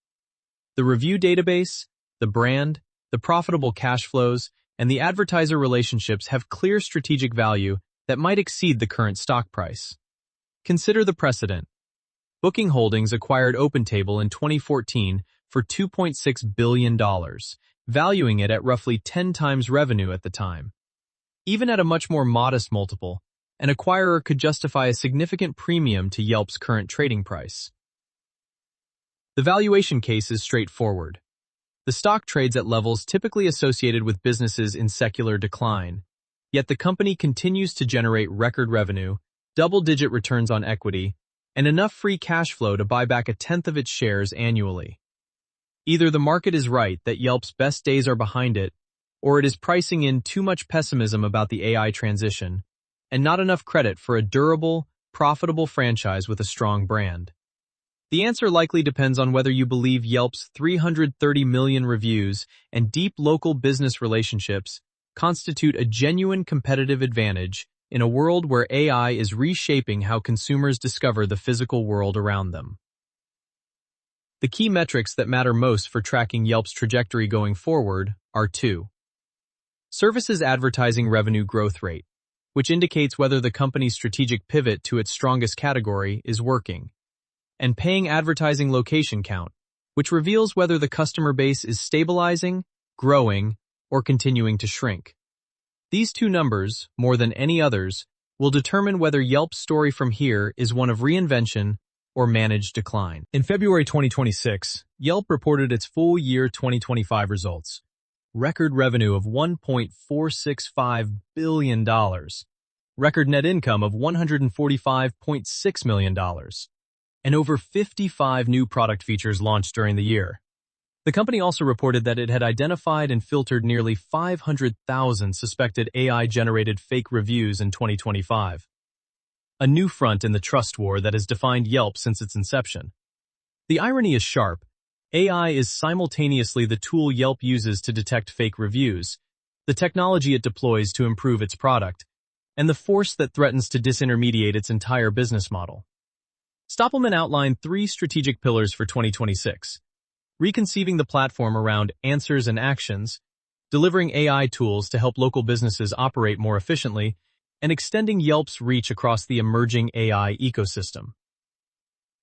The review database, the brand, the profitable cash flows, and the advertiser relationships have clear strategic value that might exceed the current stock price. Consider the precedent. Booking Holdings acquired OpenTable in 2014 for $2.6 billion, valuing it at roughly 10 times revenue at the time. Even at a much more modest multiple, an acquirer could justify a significant premium to Yelp's current trading price. The valuation case is straightforward. The stock trades at levels typically associated with businesses in secular decline, yet the company continues to generate record revenue, double-digit returns on equity, and enough free cash flow to buy back a tenth of its shares annually. Either the market is right that Yelp's best days are behind it, or it is pricing in too much pessimism about the AI transition, and not enough credit for a durable, profitable franchise with a strong brand. The answer likely depends on whether you believe Yelp's 330 million reviews and deep local business relationships constitute a genuine competitive advantage in a world where AI is reshaping how consumers discover the physical world around them. The key metrics that matter most for tracking Yelp's trajectory going forward are 2. Services advertising revenue growth rate, which indicates whether the company's strategic pivot to its strongest category is working, and paying advertising location count, which reveals whether the customer base is stabilizing, growing, or continuing to shrink. These two numbers, more than any others, will determine whether Yelp's story from here is one of reinvention or managed decline. In February 2026, Yelp reported its full year 2025 results. Record revenue of $1.465 billion. Record net income of $145.6 million. And over 55 new product features launched during the year. The company also reported that it had identified and filtered nearly 500,000 suspected AI-generated fake reviews in 2025. A new front in the trust war that has defined Yelp since its inception. The irony is sharp. AI is simultaneously the tool Yelp uses to detect fake reviews, the technology it deploys to improve its product, and the force that threatens to disintermediate its entire business model. Stoppelman outlined 3 strategic pillars for 2026. Reconceiving the platform around answers and actions, delivering AI tools to help local businesses operate more efficiently, and extending Yelp's reach across the emerging AI ecosystem.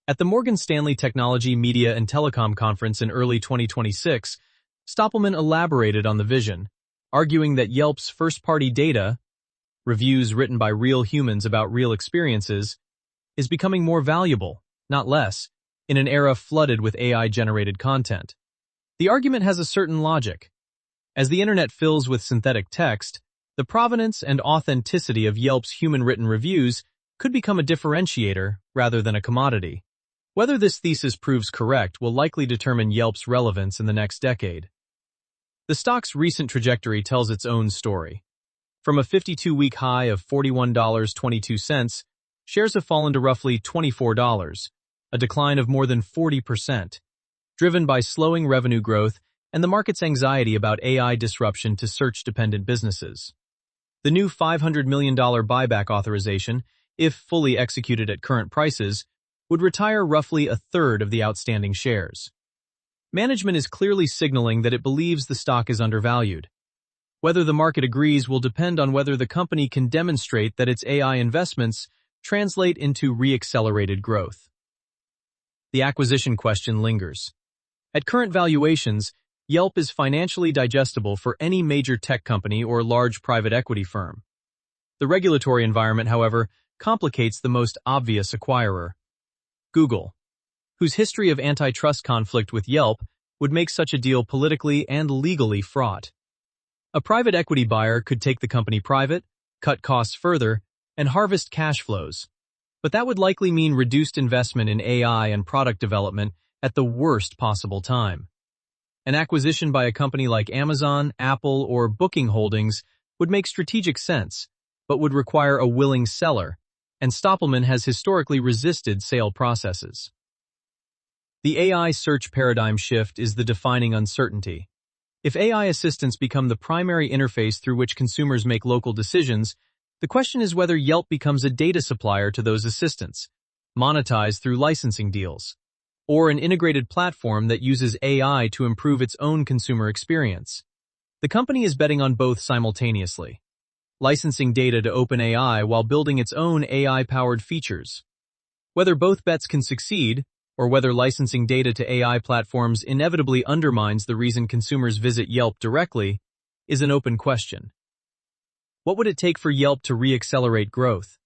At the Morgan Stanley Technology, Media, and Telecom Conference in early 2026, Stoppelman elaborated on the vision, arguing that Yelp's first-party data, reviews written by real humans about real experiences, is becoming more valuable, not less, in an era flooded with AI-generated content. The argument has a certain logic. As the internet fills with synthetic text, the provenance and authenticity of Yelp's human-written reviews could become a differentiator rather than a commodity. Whether this thesis proves correct will likely determine Yelp's relevance in the next decade. The stock's recent trajectory tells its own story. From a 52-week high of $41.22, shares have fallen to roughly $24, a decline of more than 40%, driven by slowing revenue growth and the market's anxiety about AI disruption to search-dependent businesses. The new $500 million buyback authorization, if fully executed at current prices, would retire roughly a third of the outstanding shares. Management is clearly signaling that it believes the stock is undervalued. Whether the market agrees will depend on whether the company can demonstrate that its AI investments translate into re-accelerated growth. The acquisition question lingers. At current valuations, Yelp is financially digestible for any major tech company or large private equity firm. The regulatory environment, however, complicates the most obvious acquirer. Google, whose history of antitrust conflict with Yelp would make such a deal politically and legally fraught. A private equity buyer could take the company private, cut costs further, and harvest cash flows. But that would likely mean reduced investment in AI and product development at the worst possible time. An acquisition by a company like Amazon, Apple, or Booking Holdings would make strategic sense, but would require a willing seller, and Stoppelman has historically resisted sale processes. The AI search paradigm shift is the defining uncertainty. If AI assistants become the primary interface through which consumers make local decisions, the question is whether Yelp becomes a data supplier to those assistants, monetized through licensing deals, or an integrated platform that uses AI to improve its own consumer experience. The company is betting on both simultaneously, licensing data to OpenAI while building its own AI-powered features. Whether both bets can succeed, or whether licensing data to AI platforms inevitably undermines the reason consumers visit Yelp directly, is an open question. What would it take for Yelp to re-accelerate growth?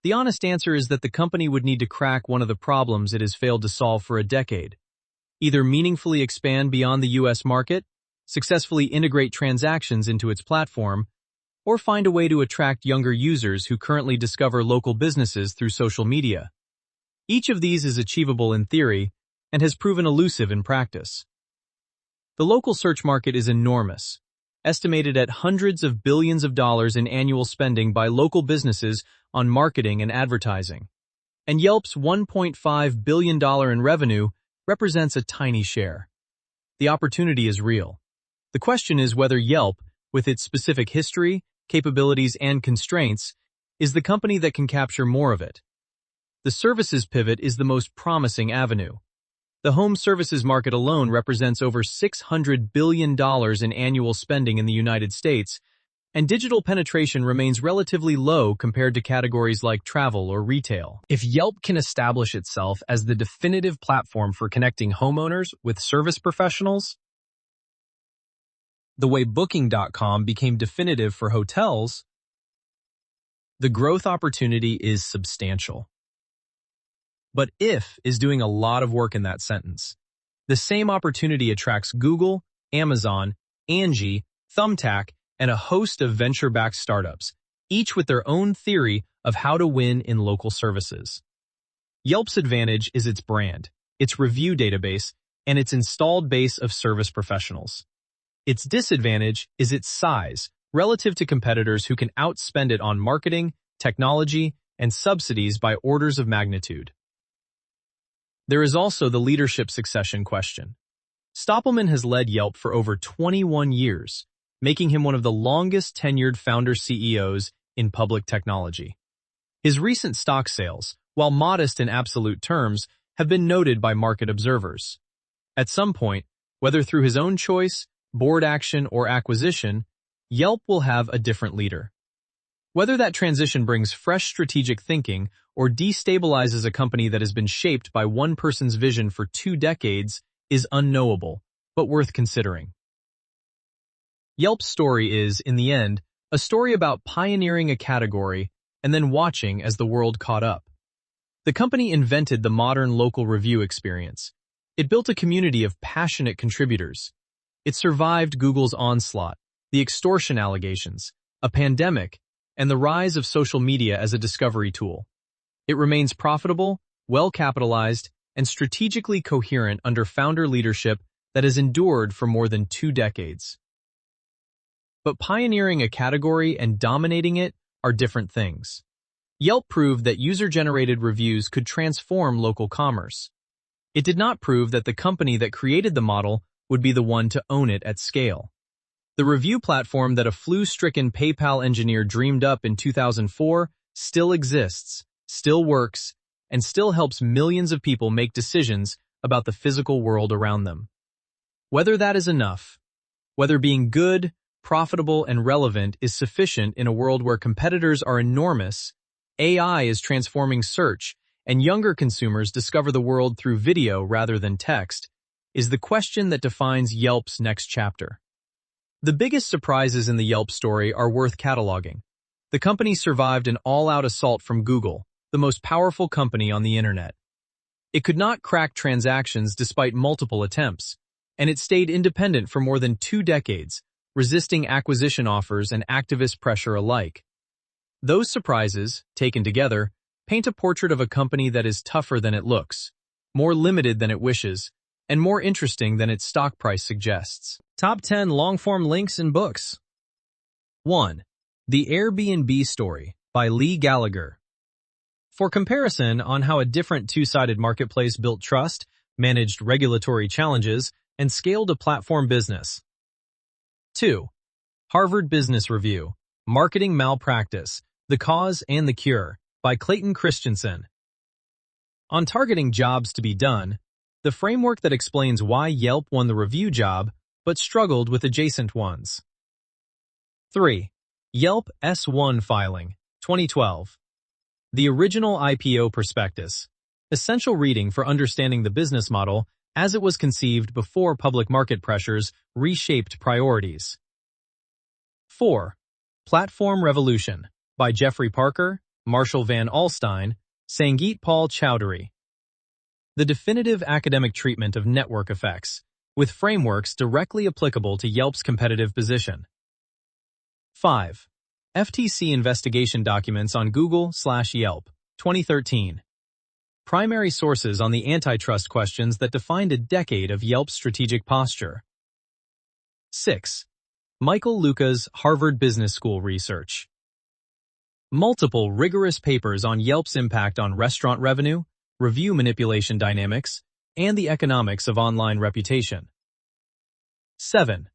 The honest answer is that the company would need to crack one of the problems it has failed to solve for a decade. Either meaningfully expand beyond the US market, successfully integrate transactions into its platform, or find a way to attract younger users who currently discover local businesses through social media. Each of these is achievable in theory and has proven elusive in practice. The local search market is enormous, estimated at hundreds of billions of dollars in annual spending by local businesses on marketing and advertising. And Yelp's $1.5 billion in revenue represents a tiny share. The opportunity is real. The question is whether Yelp, with its specific history, capabilities, and constraints, is the company that can capture more of it. The services pivot is the most promising avenue. The home services market alone represents over $600 billion in annual spending in the United States, and digital penetration remains relatively low compared to categories like travel or retail. If Yelp can establish itself as the definitive platform for connecting homeowners with service professionals, the way Booking.com became definitive for hotels, the growth opportunity is substantial. But if is doing a lot of work in that sentence. The same opportunity attracts Google, Amazon, Angie, Thumbtack, and a host of venture-backed startups, each with their own theory of how to win in local services. Yelp's advantage is its brand, its review database, and its installed base of service professionals. Its disadvantage is its size, relative to competitors who can outspend it on marketing, technology, and subsidies by orders of magnitude. There is also the leadership succession question. Stoppelman has led Yelp for over 21 years, making him one of the longest-tenured founder CEOs in public technology. His recent stock sales, while modest in absolute terms, have been noted by market observers. At some point, whether through his own choice, board action, or acquisition, Yelp will have a different leader. Whether that transition brings fresh strategic thinking or destabilizes a company that has been shaped by one person's vision for 2 decades is unknowable, but worth considering. Yelp's story is, in the end, a story about pioneering a category and then watching as the world caught up. The company invented the modern local review experience. It built a community of passionate contributors. It survived Google's onslaught, the extortion allegations, a pandemic, and the rise of social media as a discovery tool. It remains profitable, well-capitalized, and strategically coherent under founder leadership that has endured for more than 2 decades. But pioneering a category and dominating it are different things. Yelp proved that user-generated reviews could transform local commerce. It did not prove that the company that created the model would be the one to own it at scale. The review platform that a flu-stricken PayPal engineer dreamed up in 2004 still exists, still works, and still helps millions of people make decisions about the physical world around them. Whether that is enough, whether being good, profitable, and relevant is sufficient in a world where competitors are enormous, AI is transforming search, and younger consumers discover the world through video rather than text, is the question that defines Yelp's next chapter. The biggest surprises in the Yelp story are worth cataloging. The company survived an all-out assault from Google, the most powerful company on the internet. It could not crack transactions despite multiple attempts, and it stayed independent for more than 2 decades, resisting acquisition offers and activist pressure alike. Those surprises, taken together, paint a portrait of a company that is tougher than it looks, more limited than it wishes, and more interesting than its stock price suggests. Top 10 long-form links and books. 1. The Airbnb Story by Lee Gallagher. For comparison on how a different two-sided marketplace built trust, managed regulatory challenges, and scaled a platform business. 2. Harvard Business Review, Marketing Malpractice, The Cause and the Cure, by Clayton Christensen. On targeting jobs to be done, the framework that explains why Yelp won the review job, but struggled with adjacent ones. 3. Yelp S1 Filing, 2012. The Original IPO Prospectus, essential reading for understanding the business model as it was conceived before public market pressures reshaped priorities. 4. Platform Revolution, by Jeffrey Parker, Marshall Van Alstyne, Sangeet Paul Chowdhury. The definitive academic treatment of network effects, with frameworks directly applicable to Yelp's competitive position. 5. FTC investigation documents on Google/Yelp, 2013. Primary sources on the antitrust questions that defined a decade of Yelp's strategic posture. 6. Michael Luca's Harvard Business School research. Multiple rigorous papers on Yelp's impact on restaurant revenue, review manipulation dynamics, and the economics of online reputation. 7.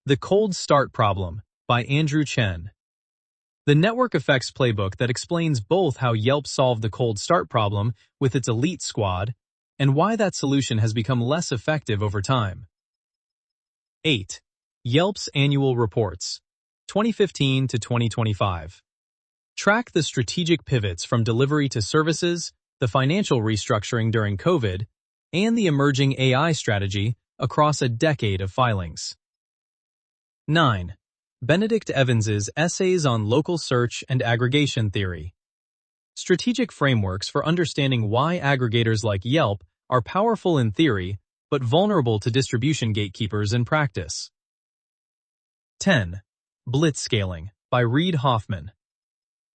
The Cold Start Problem, by Andrew Chen. The network effects playbook that explains both how Yelp solved the cold start problem with its elite squad and why that solution has become less effective over time. 8. Yelp's Annual Reports, 2015 to 2025. Track the strategic pivots from delivery to services, the financial restructuring during COVID, and the emerging AI strategy across a decade of filings. 9. Benedict Evans's Essays on Local Search and Aggregation Theory. Strategic frameworks for understanding why aggregators like Yelp are powerful in theory, but vulnerable to distribution gatekeepers in practice. 10. Blitzscaling, by Reid Hoffman.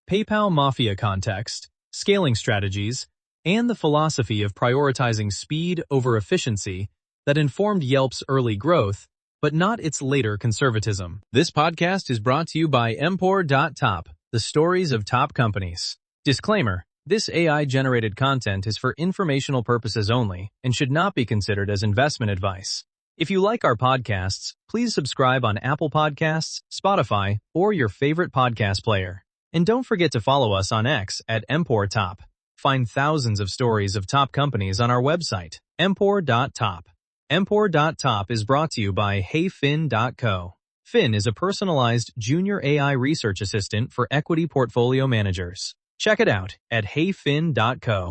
PayPal Mafia context, scaling strategies, and the philosophy of prioritizing speed over efficiency that informed Yelp's early growth, but not its later conservatism. This podcast is brought to you by Empor.top, the stories of top companies. Disclaimer: this AI-generated content is for informational purposes only and should not be considered as investment advice. If you like our podcasts, please subscribe on Apple Podcasts, Spotify, or your favorite podcast player. And don't forget to follow us on X at Empor.top. Find thousands of stories of top companies on our website, Empor.top. Empor.top is brought to you by HeyFin.co. Fin is a personalized junior AI research assistant for equity portfolio managers. Check it out at HeyFin.co.